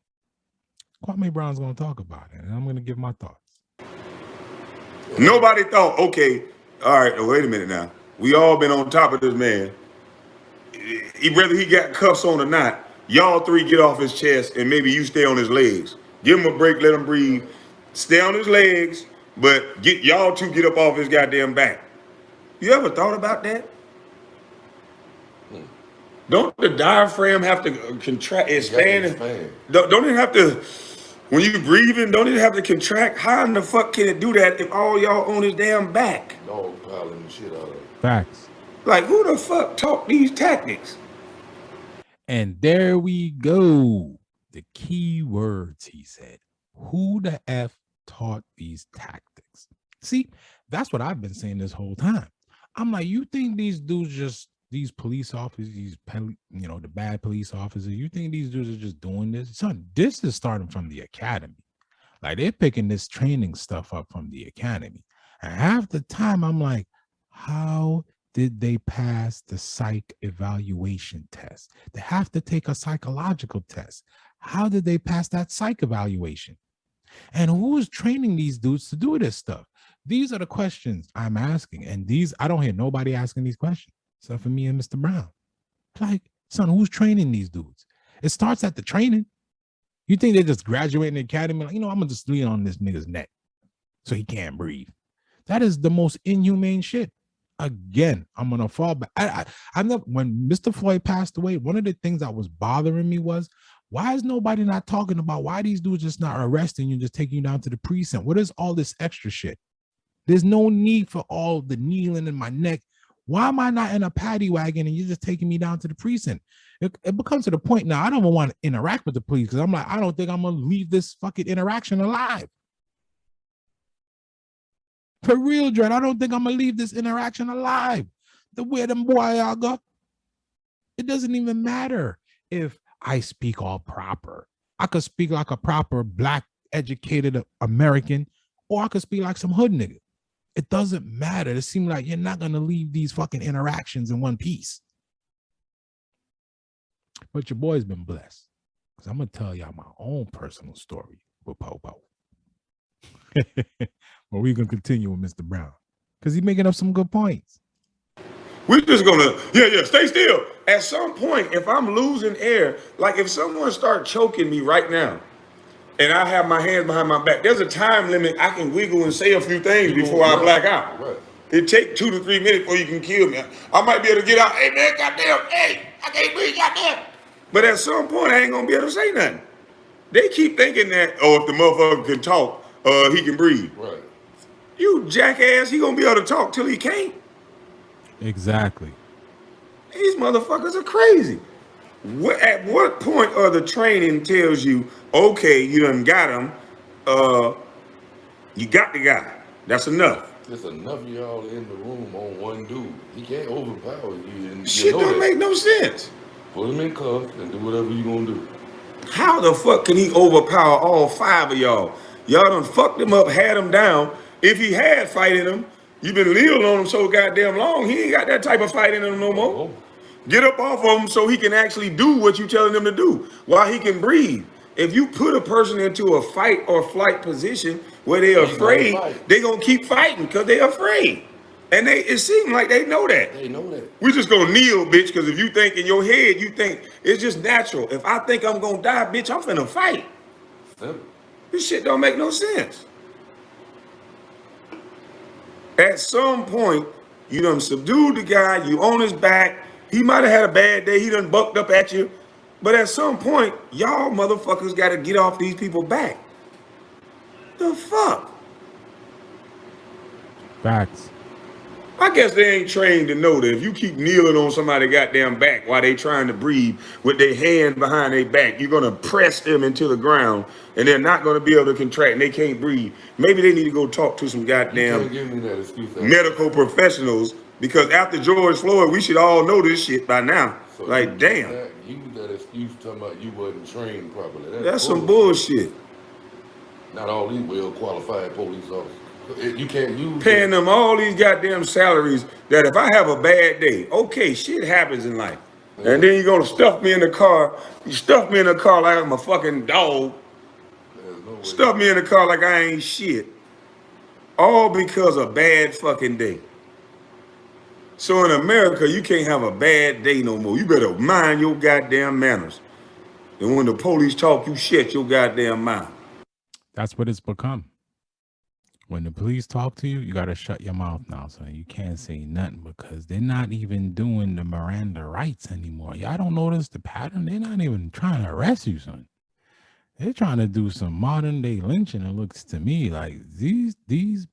Kwame Brown's going to talk about it, and I'm going to give my thoughts. Nobody thought, okay, all right, wait a minute now. We all been on top of this man. Whether he got cuffs on or not, y'all three get off his chest and maybe you stay on his legs. Give him a break, let him breathe. Stay on his legs, but get y'all two get up off his goddamn back. You ever thought about that? Don't the diaphragm have to contract, expand? Don't it have to, when you breathing, don't it have to contract? How in the fuck can it do that if all y'all on his damn back? Dog piling the shit out of it. Facts. Like, who the fuck taught these tactics? And there we go. The key words, he said. Who the F taught these tactics? See, that's what I've been saying this whole time. I'm like, you think these dudes just, these police officers, the bad police officers, you think these dudes are just doing this? Son, this is starting from the academy. Like, they're picking this training stuff up from the academy. And half the time, I'm like, how did they pass the psych evaluation test? They have to take a psychological test. How did they pass that psych evaluation? And who is training these dudes to do this stuff? These are the questions I'm asking. And I don't hear nobody asking these questions, except for me and Mr. Brown. Like, son, who's training these dudes? It starts at the training. You think they just graduate in the academy? Like, I'm going to just lean on this nigga's neck so he can't breathe. That is the most inhumane shit. Again, I'm going to fall back. When Mr. Floyd passed away, one of the things that was bothering me was, why is nobody not talking about why these dudes just not arresting you, just taking you down to the precinct? What is all this extra shit? There's no need for all the kneeling in my neck. Why am I not in a paddy wagon and you're just taking me down to the precinct? It becomes to the point now I don't want to interact with the police because I'm like, I don't think I'm going to leave this fucking interaction alive. For real, Dread, I don't think I'm going to leave this interaction alive. The way them boy I go. It doesn't even matter if I speak all proper. I could speak like a proper black educated American, or I could speak like some hood nigga. It doesn't matter. It seems like you're not going to leave these fucking interactions in one piece. But your boy's been blessed. Because I'm going to tell y'all my own personal story with Popo. Or we gonna continue with Mr. Brown? Because he's making up some good points. We're just gonna, stay still. At some point, if I'm losing air, like if someone start choking me right now, and I have my hands behind my back, there's a time limit I can wiggle and say a few things before I black out. Right. It takes 2 to 3 minutes before you can kill me. I might be able to get out, hey man, goddamn, hey, I can't breathe, goddamn. But at some point, I ain't gonna be able to say nothing. They keep thinking that, if the motherfucker can talk, he can breathe. Right. You jackass, he gonna be able to talk till he can't. Exactly. These motherfuckers are crazy. At what point of the training tells you, okay, you done got him, you got the guy. That's enough. There's enough of y'all in the room on one dude. He can't overpower you. And shit don't make no sense. Put him in cuffs and do whatever you gonna do. How the fuck can he overpower all 5 of y'all? Y'all done fucked him up, had him down. If he had fight in him, you've been kneeling on him so goddamn long, he ain't got that type of fight in him no more. Get up off of him so he can actually do what you're telling him to do while he can breathe. If you put a person into a fight or flight position where they're afraid, they're going to keep fighting because they're afraid. And it seems like they know that. They know that. We're just going to kneel, bitch, because if you think in your head, you think it's just natural. If I think I'm going to die, bitch, I'm finna fight. This shit don't make no sense. At some point, you done subdued the guy, you on his back. He might have had a bad day, he done bucked up at you. But at some point, y'all motherfuckers got to get off these people back. The fuck? Facts. I guess they ain't trained to know that if you keep kneeling on somebody's goddamn back while they trying to breathe with their hand behind their back, you're going to press them into the ground and they're not going to be able to contract and they can't breathe. Maybe they need to go talk to some goddamn medical professionals, because after George Floyd, we should all know this shit by now. So like, damn. You use that excuse talking about you wasn't trained properly. That's some bullshit. Not all these well-qualified police officers. You can't use paying them all these goddamn salaries that if I have a bad day, okay, shit happens in life. Yeah. And then you're gonna stuff me in the car. You stuff me in the car like I'm a fucking dog. No stuff me in the car like I ain't shit. All because of bad fucking day. So in America, you can't have a bad day no more. You better mind your goddamn manners. And when the police talk, you shut your goddamn mouth. That's what it's become. When the police talk to you, you got to shut your mouth now, son. You can't say nothing because they're not even doing the Miranda rights anymore. Y'all don't notice the pattern? They're not even trying to arrest you, son. They're trying to do some modern day lynching. It looks to me like these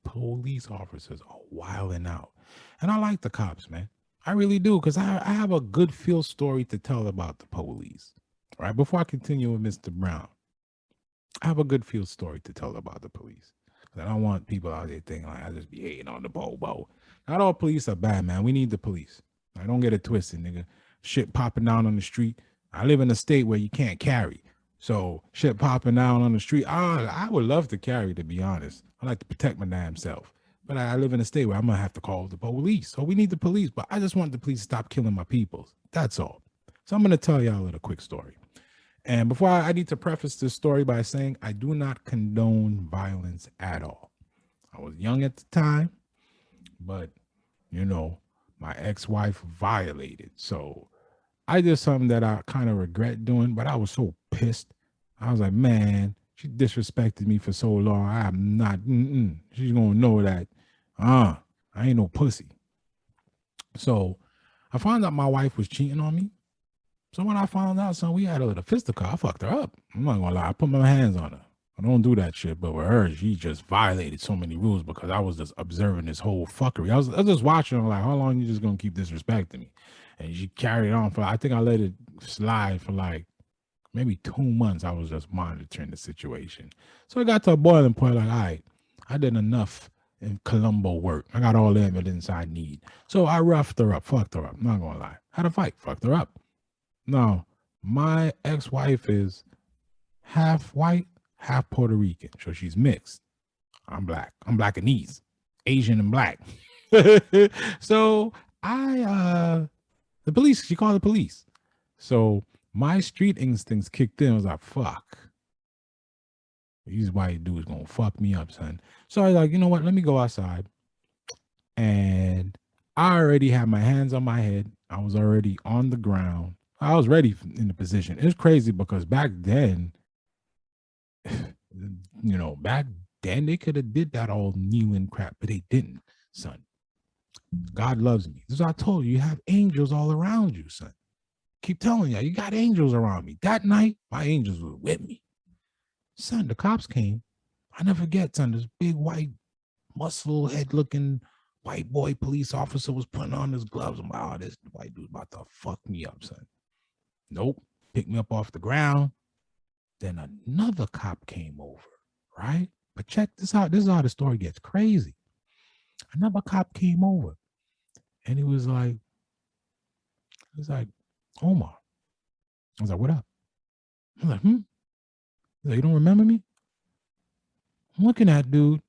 police officers are wilding out. And I like the cops, man. I really do, because I have a good feel story to tell about the police. All right, before I continue with Mr. Brown, I have a good feel story to tell about the police. I don't want people out there thinking like I just be hating on the bobo. Not all police are bad, man. We need the police. I don't get it twisted, nigga. Shit popping down on the street. I live in a state where you can't carry. So shit popping down on the street. I would love to carry, to be honest. I like to protect my damn self. But I live in a state where I'm going to have to call the police. So we need the police. But I just want the police to stop killing my people. That's all. So I'm going to tell y'all a little quick story. And before I need to preface this story by saying I do not condone violence at all. I was young at the time, but, you know, my ex-wife violated. So I did something that I kind of regret doing, but I was so pissed. I was like, man, she disrespected me for so long. I'm not, she's going to know that, I ain't no pussy. So I found out my wife was cheating on me. So when I found out, son, we had a little fisticuff. I fucked her up. I'm not gonna lie. I put my hands on her. I don't do that shit. But with her, she just violated so many rules because I was just observing this whole fuckery. I was just watching her like, how long you just gonna keep disrespecting me? And she carried on for, I think I let it slide for like maybe 2 months. I was just monitoring the situation. So it got to a boiling point like, all right, I did enough in Columbo work. I got all the evidence I need. So I roughed her up, fucked her up. I'm not gonna lie. Had a fight, fucked her up. Now, my ex-wife is half white, half Puerto Rican. So she's mixed. I'm black. I'm Blackanese, Asian and black. So the police, she called the police. So my street instincts kicked in. I was like, fuck. These white dudes gonna fuck me up, son. So I was like, you know what? Let me go outside. And I already had my hands on my head. I was already on the ground. I was ready in the position. It's crazy because back then, back then they could have did that all kneeling crap, but they didn't, son. God loves me. This is what I told you. You have angels all around you, son. Keep telling you, you got angels around me. That night, my angels were with me. Son, the cops came. I never forget, son, this big white muscle head looking white boy police officer was putting on his gloves. I'm like, oh, this white dude's about to fuck me up, son. Nope. Picked me up off the ground. Then another cop came over, right? But check this out. This is how the story gets crazy. Another cop came over and he was like, Omar. I was like, what up? I'm like, He's like, you don't remember me? I'm looking at dude.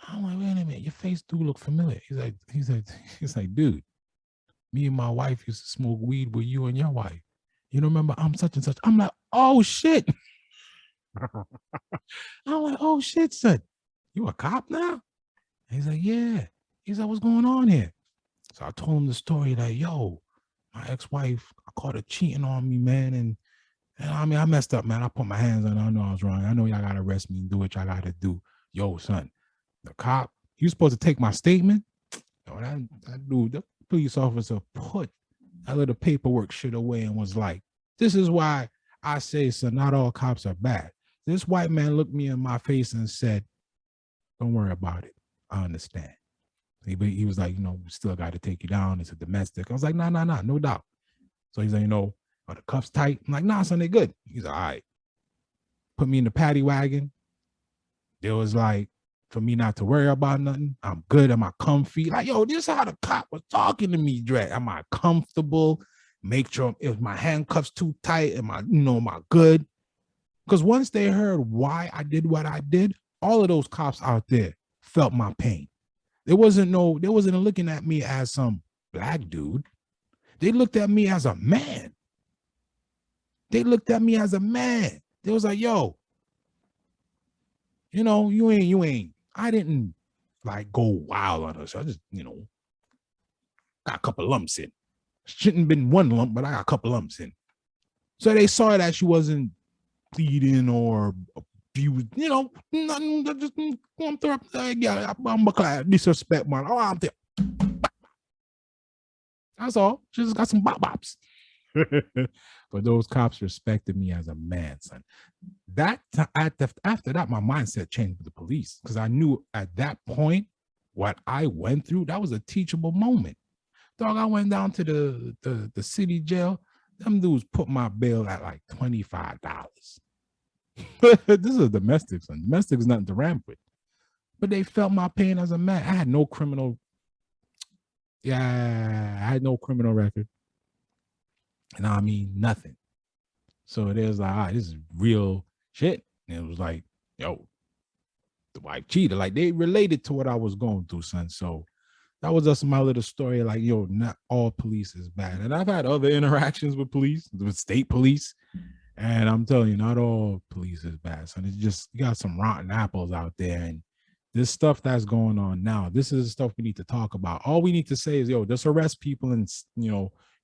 I'm like, wait a minute, your face do look familiar. He's like, dude, me and my wife used to smoke weed with you and your wife. You don't remember I'm such and such. I'm like, oh shit. I'm like, oh shit, son. You a cop now? He's like, yeah. He's like, what's going on here? So I told him the story that, yo, my ex-wife, I caught her cheating on me, man. And I mean, I messed up, man. I put my hands on her. I know I was wrong. I know y'all got to arrest me and do what y'all got to do. Yo, son, the cop, you supposed to take my statement? Yo, that dude, the police officer put that little paperwork shit away and was like, this is why I say, son, not all cops are bad. This white man looked me in my face and said, don't worry about it. I understand. He was like, we still got to take you down. It's a domestic. I was like, nah, no doubt. So he's like, are the cuffs tight? I'm like, nah, son, they good. He's like, all right. Put me in the paddy wagon. It was like, for me not to worry about nothing. I'm good. Am I comfy? Like, yo, this is how the cop was talking to me, Dre. Am I comfortable? Make sure if my handcuffs too tight, am I good? Because once they heard why I did what I did, all of those cops out there felt my pain. They wasn't looking at me as some black dude. They looked at me as a man. They looked at me as a man. They was like, yo, you ain't. I didn't like go wild on us. I just, got a couple lumps in. Shouldn't have been one lump, but I got a couple lumps in. So they saw that she wasn't pleading or abused, nothing. Just come through. Yeah, I'm a disrespect, man. Oh, I'm there. That's all. She just got some bops. But those cops respected me as a man, son. After that, my mindset changed with the police because I knew at that point what I went through, that was a teachable moment. Dog, I went down to the city jail. Them dudes put my bail at like $25. This is a domestic, son. Domestic is nothing to ramp with. But they felt my pain as a man. I had no criminal. Yeah, I had no criminal record. And I mean, nothing. So it is like, all right, this is real shit. And it was like, yo, the wife cheated. Like they related to what I was going through, son. So that was just my little story. Like, yo, not all police is bad. And I've had other interactions with police, with state police. And I'm telling you, not all police is bad, son. It's just, you got some rotten apples out there. And this stuff that's going on now, this is the stuff we need to talk about. All we need to say is, yo, just arrest people and,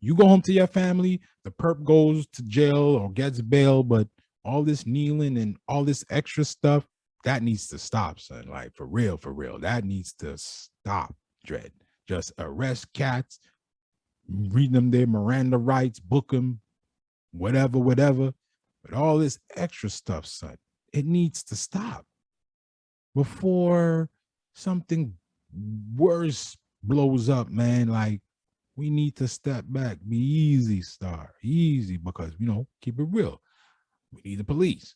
you go home to your family, the perp goes to jail or gets bail, but all this kneeling and all this extra stuff, that needs to stop, son. Like, for real. That needs to stop, Dread. Just arrest cats, read them their Miranda rights, book them, whatever. But all this extra stuff, son, it needs to stop before something worse blows up, man. Like, we need to step back, be easy, Star, easy, because, keep it real. We need the police,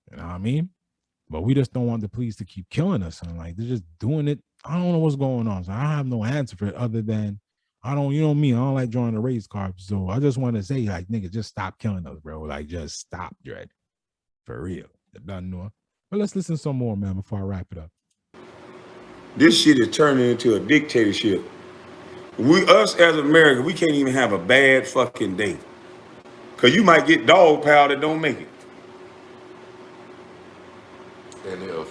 you know what I mean? But we just don't want the police to keep killing us. And like, they're just doing it. I don't know what's going on. So I have no answer for it other than, I don't like drawing the race cards. So I just want to say, like, nigga, just stop killing us, bro. Like, just stop, Dread. For real. Done know. But let's listen some more, man, before I wrap it up. This shit is turning into a dictatorship. Us as Americans, we can't even have a bad fucking day. Cause you might get dog power that don't make it.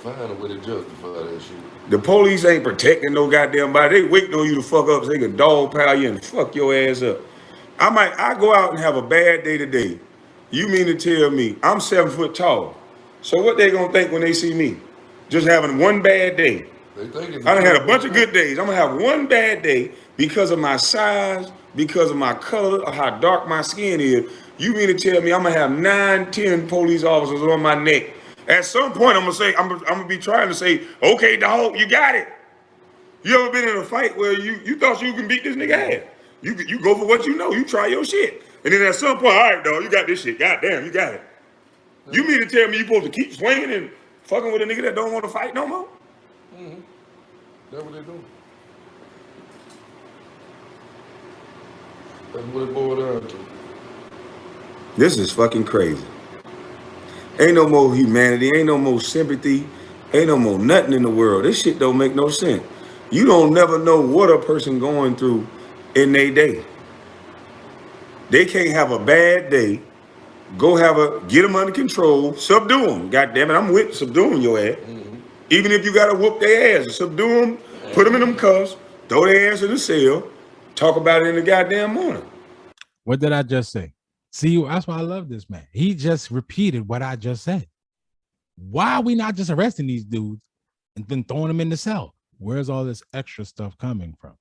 find a way to justify that shit. The police ain't protecting no goddamn body. They waiting on you to fuck up so they can dog pile you and fuck your ass up. I go out and have a bad day today. You mean to tell me I'm 7 foot tall? So what they gonna think when they see me? Just having one bad day. They think I done had a bunch of good days. I'm gonna have one bad day because of my size, because of my color, or how dark my skin is. You mean to tell me I'm gonna have 9, 10 police officers on my neck? At some point, I'm gonna be trying to say, okay, dog, you got it. You ever been in a fight where you thought you can beat this nigga ass? You go for what you know. You try your shit. And then at some point, all right, dog, you got this shit. Goddamn, you got it. You mean to tell me you supposed to keep swinging and fucking with a nigga that don't want to fight no more? Mm-hmm. That's what they do. That's what it boiled down to. This is fucking crazy. Ain't no more humanity. Ain't no more sympathy. Ain't no more nothing in the world. This shit don't make no sense. You don't never know what a person going through in their day. They can't have a bad day. Get them under control. Subdue them. God damn it, I'm with subduing your ass. Mm-hmm. Even if you gotta whoop their ass, subdue them, put them in them cuffs, throw their ass in the cell, talk about it in the goddamn morning. What did I just say? See, that's why I love this man. He just repeated what I just said. Why are we not just arresting these dudes and then throwing them in the cell? Where's all this extra stuff coming from?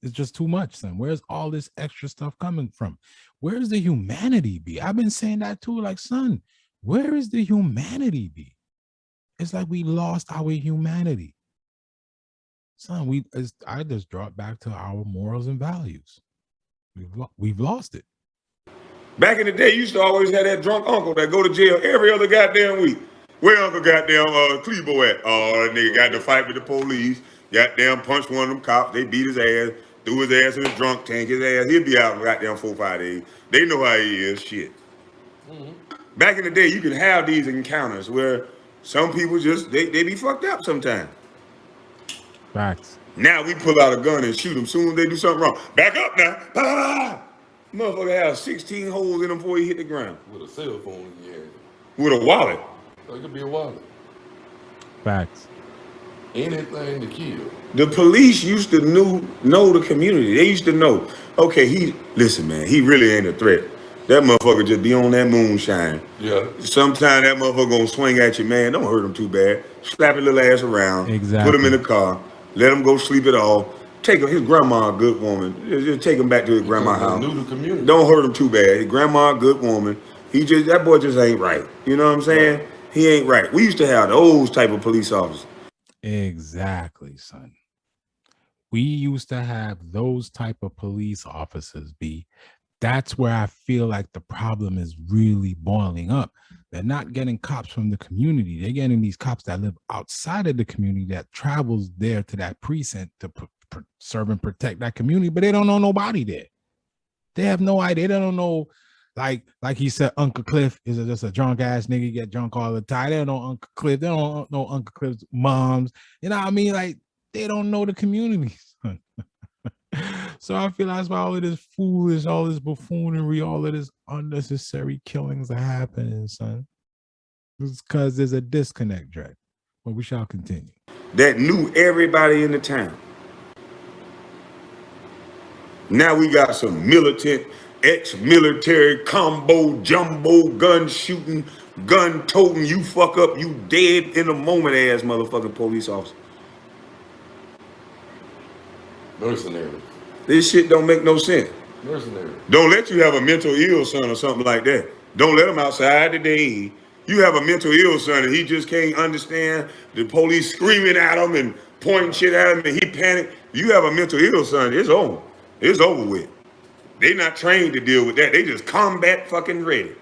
It's just too much, son. Where's all this extra stuff coming from? Where's the humanity be? I've been saying that too, like, son, where is the humanity be? It's like we lost our humanity. Son, I just dropped back to our morals and values. We've lost it. Back in the day, you used to always have that drunk uncle that go to jail every other goddamn week. Where Uncle goddamn Clebo at? Oh, that nigga got to fight with the police. Goddamn punched one of them cops. They beat his ass, threw his ass in the drunk tank. His ass, he'll be out in goddamn 4 or 5 days. They know how he is. Shit. Mm-hmm. Back in the day, you can have these encounters where some people just, they be fucked up sometimes. Facts. Now we pull out a gun and shoot them soon as they do something wrong. Back up now. Ah! Motherfucker has 16 holes in him before he hit the ground. With a cell phone in your hand. With a wallet. So it could be a wallet. Facts. Anything to kill. The police used to know the community. They used to know, okay, listen, man, he really ain't a threat. That motherfucker just be on that moonshine. Yeah. Sometime that motherfucker gonna swing at you, man. Don't hurt him too bad. Slap his little ass around. Exactly. Put him in the car. Let him go sleep it off. Take him, his grandma, a good woman. Just take him back to his grandma's house. Knew the community. Don't hurt him too bad. His grandma, a good woman. That boy just ain't right. You know what I'm saying? Right. He ain't right. We used to have those type of police officers. Exactly, son. We used to have those type of police officers, B. That's where I feel like the problem is really boiling up. They're not getting cops from the community. They're getting these cops that live outside of the community that travels there to that precinct to serve and protect that community, but they don't know nobody there. They have no idea. They don't know, like he said, Uncle Cliff is just a drunk ass nigga, get drunk all the time. They don't know Uncle Cliff. They don't know Uncle Cliff's moms. You know what I mean? Like, they don't know the community. So I feel that's why all of this foolish, all this buffoonery, all of this unnecessary killings are happening, son. It's because there's a disconnect, Drake. But we shall continue. That knew everybody in the town. Now we got some militant, ex-military, combo, jumbo, gun shooting, gun toting, you fuck up, you dead in a moment ass motherfucking police officer. Mercenary. This shit don't make no sense. Mercenary. Don't let you have a mental ill son or something like that. Don't let him outside today. You have a mental ill son and he just can't understand the police screaming at him and pointing shit at him and he panicked. You have a mental ill son, it's over. It's over with. They not trained to deal with that. They just combat fucking ready.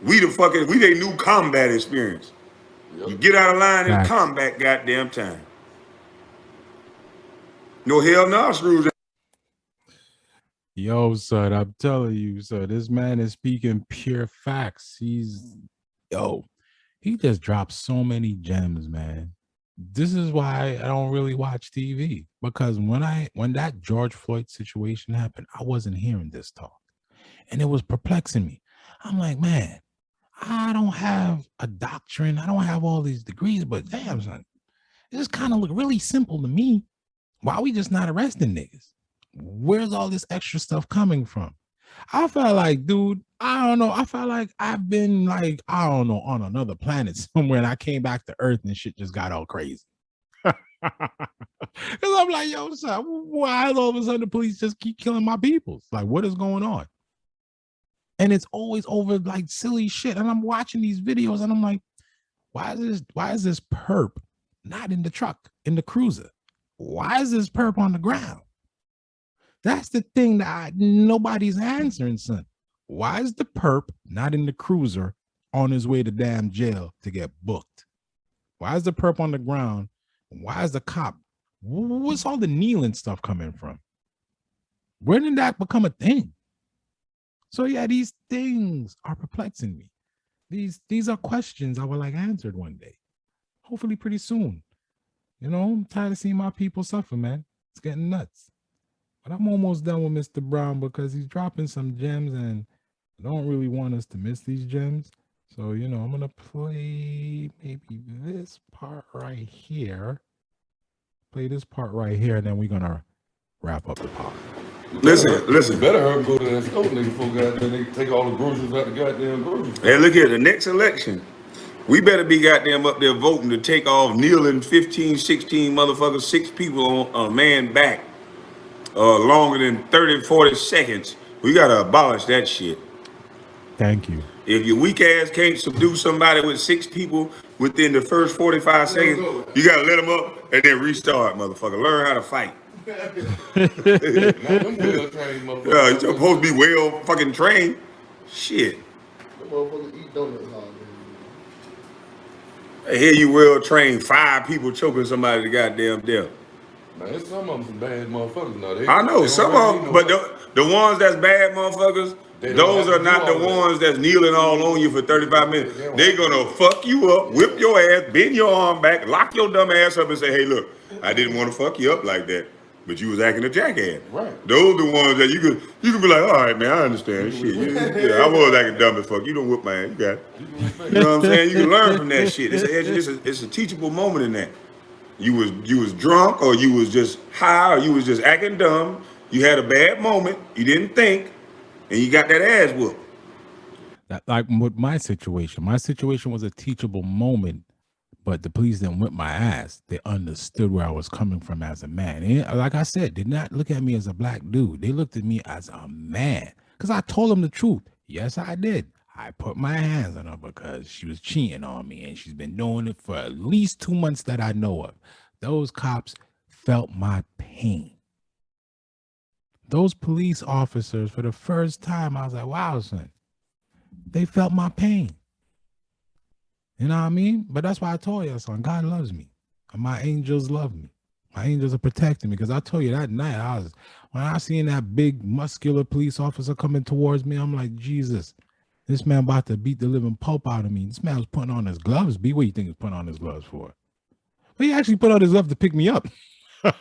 We they new combat experience. Yep. You get out of line in combat goddamn time. No hell no, screws. Yo, son, I'm telling you, son, this man is speaking pure facts. He just dropped so many gems, man. This is why I don't really watch TV, because when that George Floyd situation happened, I wasn't hearing this talk, and it was perplexing me. I'm like, man, I don't have a doctrine. I don't have all these degrees, but damn, son, it just kind of look really simple to me. Why we just not arresting niggas? Where's all this extra stuff coming from? I felt like, dude, I don't know. I felt like I've been like, I don't know, on another planet somewhere, and I came back to Earth and shit just got all crazy. Because I'm like, yo, son, why all of a sudden the police just keep killing my people? Like, what is going on? And it's always over like silly shit. And I'm watching these videos and I'm like, why is this perp not in the truck, in the cruiser? Why is this perp on the ground? That's the thing that nobody's answering, son. Why is the perp not in the cruiser on his way to damn jail to get booked? Why is the perp on the ground? Why is the cop? What's all the kneeling stuff coming from? Where did that become a thing? So yeah, these things are perplexing me. These are questions I would like answered one day. Hopefully pretty soon. You know, I'm tired of seeing my people suffer, man. It's getting nuts. But I'm almost done with Mr. Brown because he's dropping some gems and I don't really want us to miss these gems. So, you know, I'm going to play maybe this part right here. Play this part right here, and then we're going to wrap up the pod. Listen. You better have them go to that store, nigga, before goddamn they take all the groceries out the goddamn groceries. Hey, look here, the next election, we better be goddamn up there voting to take off kneeling 15, 16 motherfuckers, 6 people on a man back longer than 30, 40 seconds. We got to abolish that shit. Thank you. If your weak ass can't subdue somebody with 6 people within the first 45 seconds, you got to let them up and then restart, motherfucker. Learn how to fight. Not them well-trained motherfuckers. Yeah, you're supposed to be well fucking trained. Shit. The motherfuckers eat donuts all day. I hear you well trained, 5 people choking somebody to goddamn death. Man, there's some of them some bad motherfuckers now. I know some of them, but the ones that's bad motherfuckers, those are not the ones that's kneeling all on you for 35 minutes. They're gonna fuck you up, whip your ass, bend your arm back, lock your dumb ass up and say, hey, look, I didn't want to fuck you up like that, but you was acting a jackass. Right. Those the ones that you could be like, all right, man, I understand. Shit, yeah, I was acting dumb as fuck. You don't whip my ass, you got it. You know what I'm saying? You can learn from that shit. It's a teachable moment in that. You was drunk, or you was just high, or you was just acting dumb. You had a bad moment. You didn't think, and you got that ass whooped. That, like with my situation was a teachable moment, but the police didn't whip my ass. They understood where I was coming from as a man. And like I said, did not look at me as a black dude. They looked at me as a man because I told them the truth. Yes, I did. I put my hands on her because she was cheating on me, and she's been doing it for at least 2 months that I know of. Those cops felt my pain. Those police officers, for the first time, I was like, wow, son, they felt my pain. You know what I mean? But that's why I told you, son, God loves me. And my angels love me. My angels are protecting me. Because I told you that night, when I seen that big muscular police officer coming towards me, I'm like, Jesus, this man about to beat the living pulp out of me. This man was putting on his gloves. What do you think he's putting on his gloves for? But he actually put on his gloves to pick me up.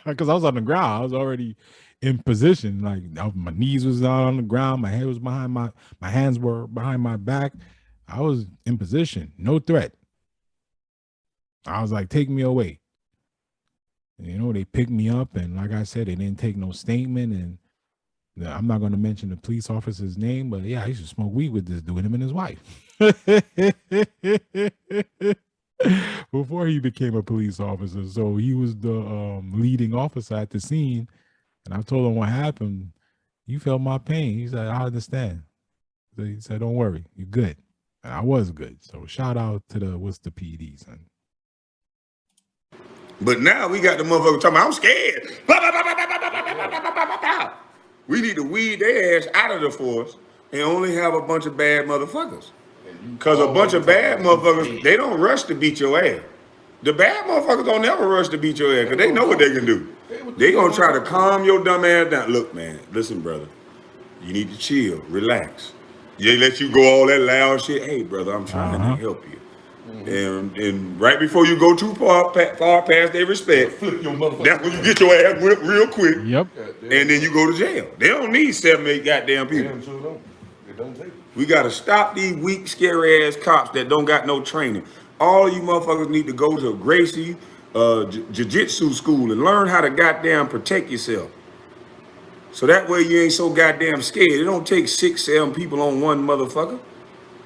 Because I was on the ground. I was already in position. Like my knees was down on the ground. My head was behind my hands were behind my back. I was in position. No threat. I was like, take me away. And, you know, they picked me up. And like I said, they didn't take no statement. And I'm not going to mention the police officer's name, but yeah, I used to smoke weed with this dude, him and his wife. Before he became a police officer. So he was the leading officer at the scene. And I told him what happened. You felt my pain. He said, I understand. So he said, don't worry, you're good. And I was good. So shout out to the Worcester PD, son. But now we got the motherfucker talking about, I'm scared. We need to weed their ass out of the force and only have a bunch of bad motherfuckers. Because a bunch of bad motherfuckers, they don't rush to beat your ass. The bad motherfuckers don't never rush to beat your ass because they know what they can do. They gonna try to calm your dumb ass down. Look, man, listen, brother. You need to chill, relax. They let you go all that loud shit. Hey, brother, I'm trying to help you. And right before you go too far past their respect, that's when you get your ass whipped real quick. Yep. And then you go to jail. They don't need 7, 8 goddamn people. Damn sure don't. They don't take it. We got to stop these weak, scary ass cops that don't got no training. All of you motherfuckers need to go to Gracie jiu-jitsu school and learn how to goddamn protect yourself. So that way you ain't so goddamn scared. It don't take 6, 7 people on one motherfucker.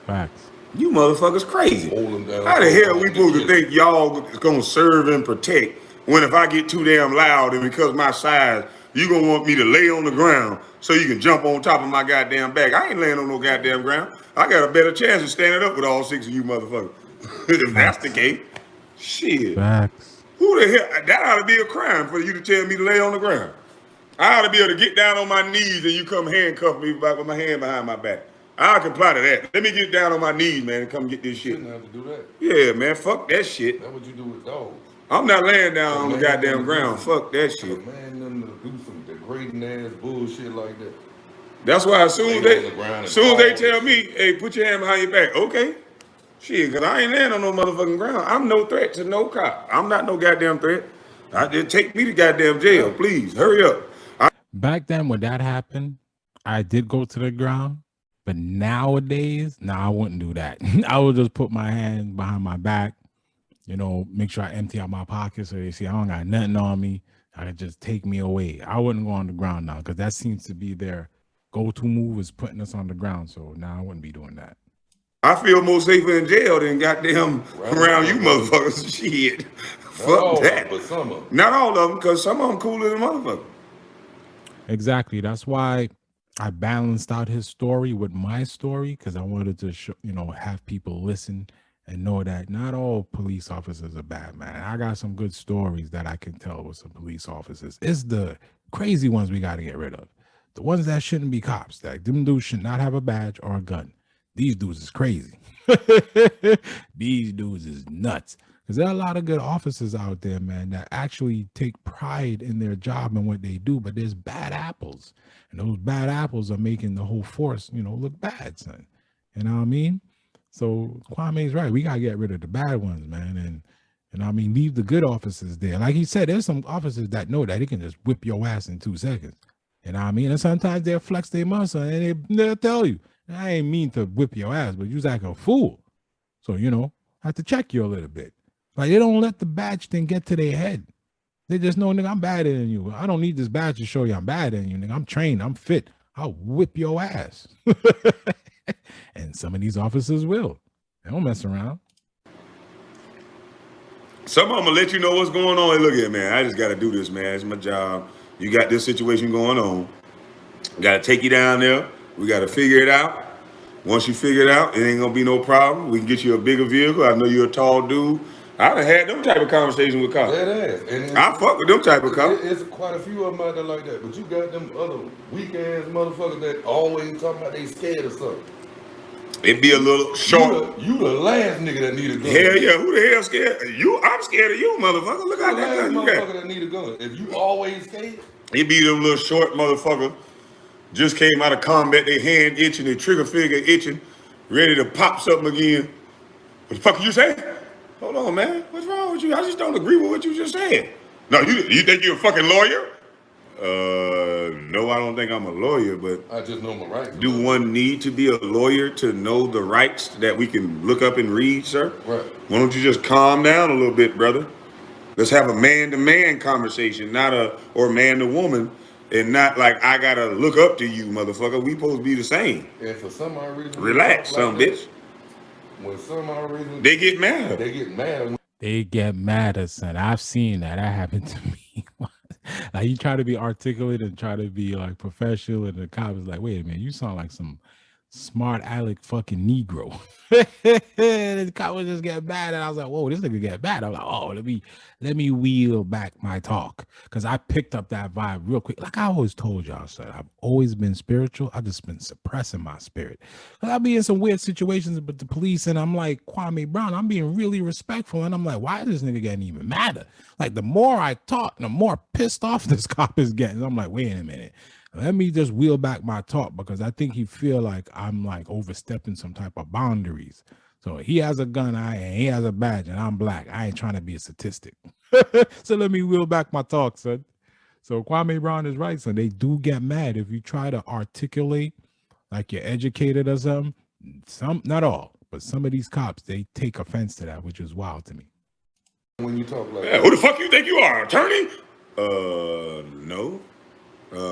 Facts. You motherfuckers crazy. How the hell we supposed to think y'all gonna serve and protect when if I get too damn loud and because my size, you gonna want me to lay on the ground so you can jump on top of my goddamn back? I ain't laying on no goddamn ground. I got a better chance of standing up with all 6 of you motherfuckers. If that's the case, shit. Facts. Who the hell? That ought to be a crime for you to tell me to lay on the ground. I ought to be able to get down on my knees and you come handcuff me back with my hand behind my back. I'll comply to that. Let me get down on my knees, man, and come get this shit. You shouldn't have to do that. Yeah, man, fuck that shit. That's what you do with dogs. I'm not laying down on the goddamn ground. Fuck that shit. Man, them to do some degrading ass bullshit like that. That's why as soon as they tell me, hey, put your hand behind your back, okay. Shit, because I ain't laying on no motherfucking ground. I'm no threat to no cop. I'm not no goddamn threat. I just take me to goddamn jail, please. Hurry up. Back then when that happened, I did go to the ground. But nowadays, I wouldn't do that. I would just put my hand behind my back, make sure I empty out my pockets so they see I don't got nothing on me. I could just take me away. I wouldn't go on the ground now because that seems to be their go-to move is putting us on the ground. So now I wouldn't be doing that. I feel more safer in jail than goddamn around you motherfuckers. Shit. Fuck that. But some of them. Not all of them, because some of them cooler than motherfuckers. Exactly. That's why I balanced out his story with my story because I wanted to have people listen and know that not all police officers are bad, man. I got some good stories that I can tell with some police officers. It's the crazy ones we got to get rid of. The ones that shouldn't be cops. That them dudes should not have a badge or a gun. These dudes is crazy. These dudes is nuts. Because there are a lot of good officers out there, man, that actually take pride in their job and what they do. But there's bad apples. And those bad apples are making the whole force, look bad, son. You know what I mean? So Kwame's right. We got to get rid of the bad ones, man. And leave the good officers there. Like he said, there's some officers that know that they can just whip your ass in 2 seconds. You know what I mean? And sometimes they'll flex their muscle and they'll tell you, I ain't mean to whip your ass, but you was like a fool. So, I have to check you a little bit. Like, they don't let the badge thing get to their head. They just know, nigga, I'm badder than you. I don't need this badge to show you I'm badder than you, nigga. I'm trained. I'm fit. I'll whip your ass. And some of these officers will. They don't mess around. Some of them will let you know what's going on. Hey, look here, man. I just got to do this, man. It's my job. You got this situation going on. Got to take you down there. We got to figure it out. Once you figure it out, it ain't going to be no problem. We can get you a bigger vehicle. I know you're a tall dude. I done had them type of conversations with cops. I fuck with them type of cops. There's quite a few of them out there like that. But you got them other weak-ass motherfuckers that always talking about they scared of something. It be a little short. You the last nigga that need a gun. Hell yeah, who the hell scared? I'm scared of you, motherfucker. Look how that gun you got. Motherfucker that need a gun. If you always scared. It be them little short motherfucker. Just came out of combat, they hand itching, their trigger finger itching, ready to pop something again. What the fuck you say? Hold on, man. What's wrong with you? I just don't agree with what you just said. No, you think you're a fucking lawyer? No, I don't think I'm a lawyer, but I just know my rights. Do one need to be a lawyer to know the rights that we can look up and read, sir? Right. Why don't you just calm down a little bit, brother? Let's have a man-to-man conversation, or man-to-woman, and not like I gotta look up to you, motherfucker. We supposed to be the same. And for some odd reason, relax, some bitch. When some odd reason they get mad. They get mad, son. I've seen that. That happened to me. Like, you try to be articulate and try to be like professional, and the cop is like, wait a minute, you sound like some smart aleck fucking Negro. The cop was just getting mad, and I was like, whoa, this nigga get mad. I'm like, oh, let me wheel back my talk, because I picked up that vibe real quick. Like I always told y'all, son, I've always been spiritual. I've just been suppressing my spirit. Because I'll be in some weird situations with the police, and I'm like, Kwame Brown, I'm being really respectful, and I'm like, why is this nigga getting even madder? Like, the more I talk, the more pissed off this cop is getting. I'm like, wait a minute. Let me just wheel back my talk, because I think he feel like I'm like overstepping some type of boundaries. So he has a gun, and he has a badge, and I'm black. I ain't trying to be a statistic. So let me wheel back my talk, son. So Kwame Brown is right, son. They do get mad if you try to articulate like you're educated or something. Some, not all, but some of these cops, they take offense to that, which is wild to me. When you talk like Yeah, who the fuck you think you are, attorney? No.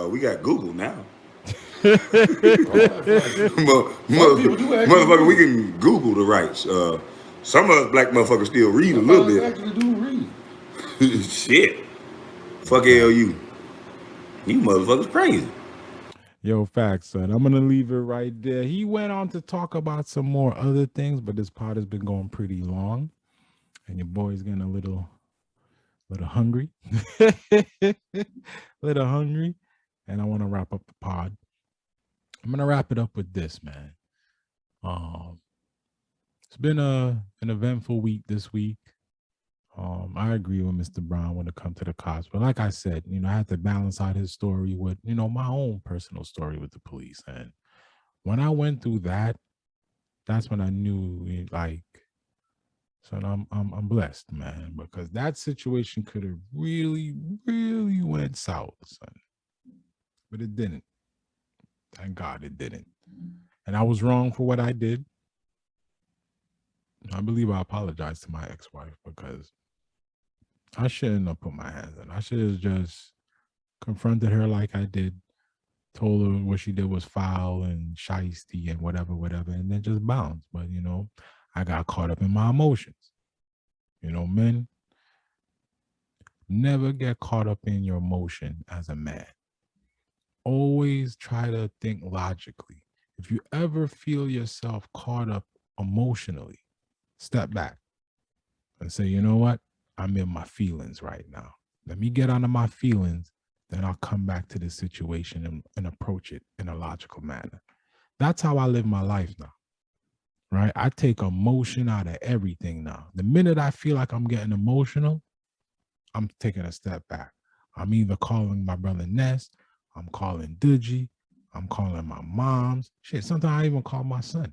We got Google now. Motherfucker, we can Google the rights. Some of us black motherfuckers still read a little bit. actually do read. Shit. Fuck ALU. You motherfuckers crazy. Yo, facts, son. I'm gonna leave it right there. He went on to talk about some more other things, but this pod has been going pretty long, and your boy's getting a little hungry, little hungry, and I want to wrap up the pod. I'm gonna wrap it up with this, man. It's been an eventful week this week. I agree with Mr. Brown when it comes to the cops, but like I said, I had to balance out his story with, my own personal story with the police. And when I went through that, that's when I knew, like, so I'm blessed, man, because that situation could have really, really went south, son, but it didn't. Thank God it didn't. And I was wrong for what I did. I believe I apologized to my ex-wife because I shouldn't have put my hands on. I should have just confronted her like I did, told her what she did was foul and shiesty and whatever, and then just bounced. But, I got caught up in my emotions. Men, never get caught up in your emotion as a man. Always try to think logically. If you ever feel yourself caught up emotionally, step back and say, you know what? I'm in my feelings right now. Let me get out of my feelings, then I'll come back to the situation and approach it in a logical manner. That's how I live my life now, right? I take emotion out of everything now. The minute I feel like I'm getting emotional, I'm taking a step back. I'm either calling my brother Ness, I'm calling Dudgy, I'm calling my moms. Shit, sometimes I even call my son.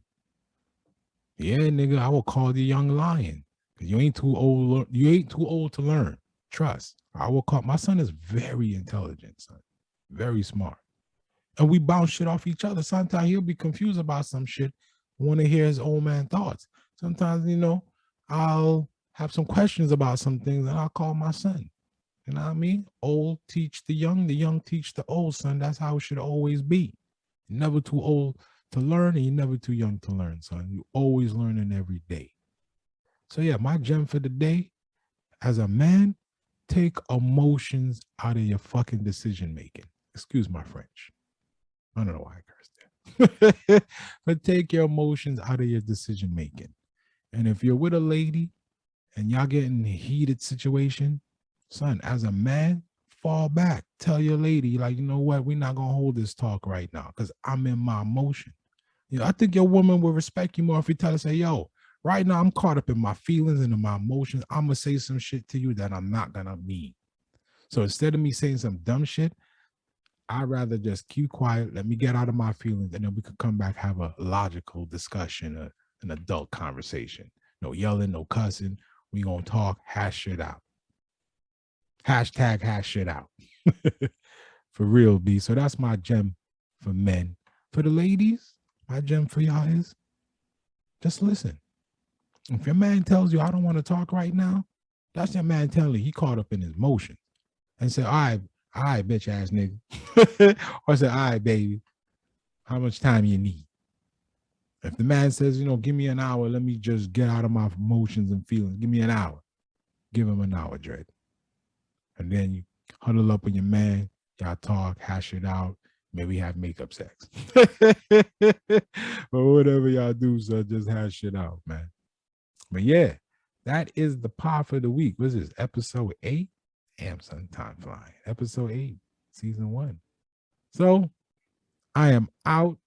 Yeah, nigga, I will call the young lion. You ain't too old. You ain't too old to learn. Trust. I will call. My son is very intelligent, son. Very smart. And we bounce shit off each other. Sometimes he'll be confused about some shit. Want to hear his old man thoughts. Sometimes, I'll have some questions about some things and I'll call my son. You know what I mean? Old teach the young teach the old, son. That's how it should always be. You're never too old to learn and you're never too young to learn, son. You're always learning every day. So yeah, my gem for the day, as a man, take emotions out of your fucking decision making. Excuse my French. I don't know why I cursed there. But take your emotions out of your decision making. And if you're with a lady and y'all get in a heated situation, son, as a man, fall back. Tell your lady, like, you know what, we're not gonna hold this talk right now because I'm in my emotion. I think your woman will respect you more if you tell her, say, yo, right now I'm caught up in my feelings and in my emotions. I'm gonna say some shit to you that I'm not gonna mean. So instead of me saying some dumb shit, I'd rather just keep quiet, let me get out of my feelings, and then we could come back, have a logical discussion, an adult conversation. No yelling, no cussing. We gonna talk, hash shit out. Hashtag hash shit out. For real, B. So that's my gem for men. For the ladies, my gem for y'all is just listen. If your man tells you, I don't want to talk right now, that's your man telling you he caught up in his emotions. And say, all right, bitch ass nigga. Or say, all right, baby, how much time you need? If the man says, give me an hour, let me just get out of my emotions and feelings. Give me an hour. Give him an hour, Dread. And then you huddle up with your man, y'all talk, hash it out, maybe have makeup sex. But whatever y'all do, so just hash it out, man. But yeah, that is the pod for the week. What's this, episode 8? Damn, son, time flying. Episode 8, season 1. So, I am out.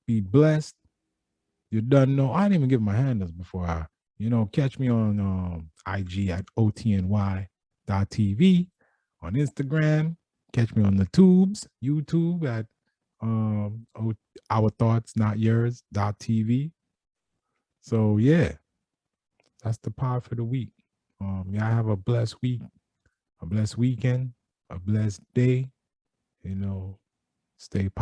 Be blessed. You done know. I didn't even give my handles before I, catch me on IG at otny.tv. On Instagram, catch me on the tubes, YouTube at Our Thoughts Not Yours.tv. So yeah, that's the pod for the week. Y'all have a blessed week, a blessed weekend, a blessed day. Stay positive.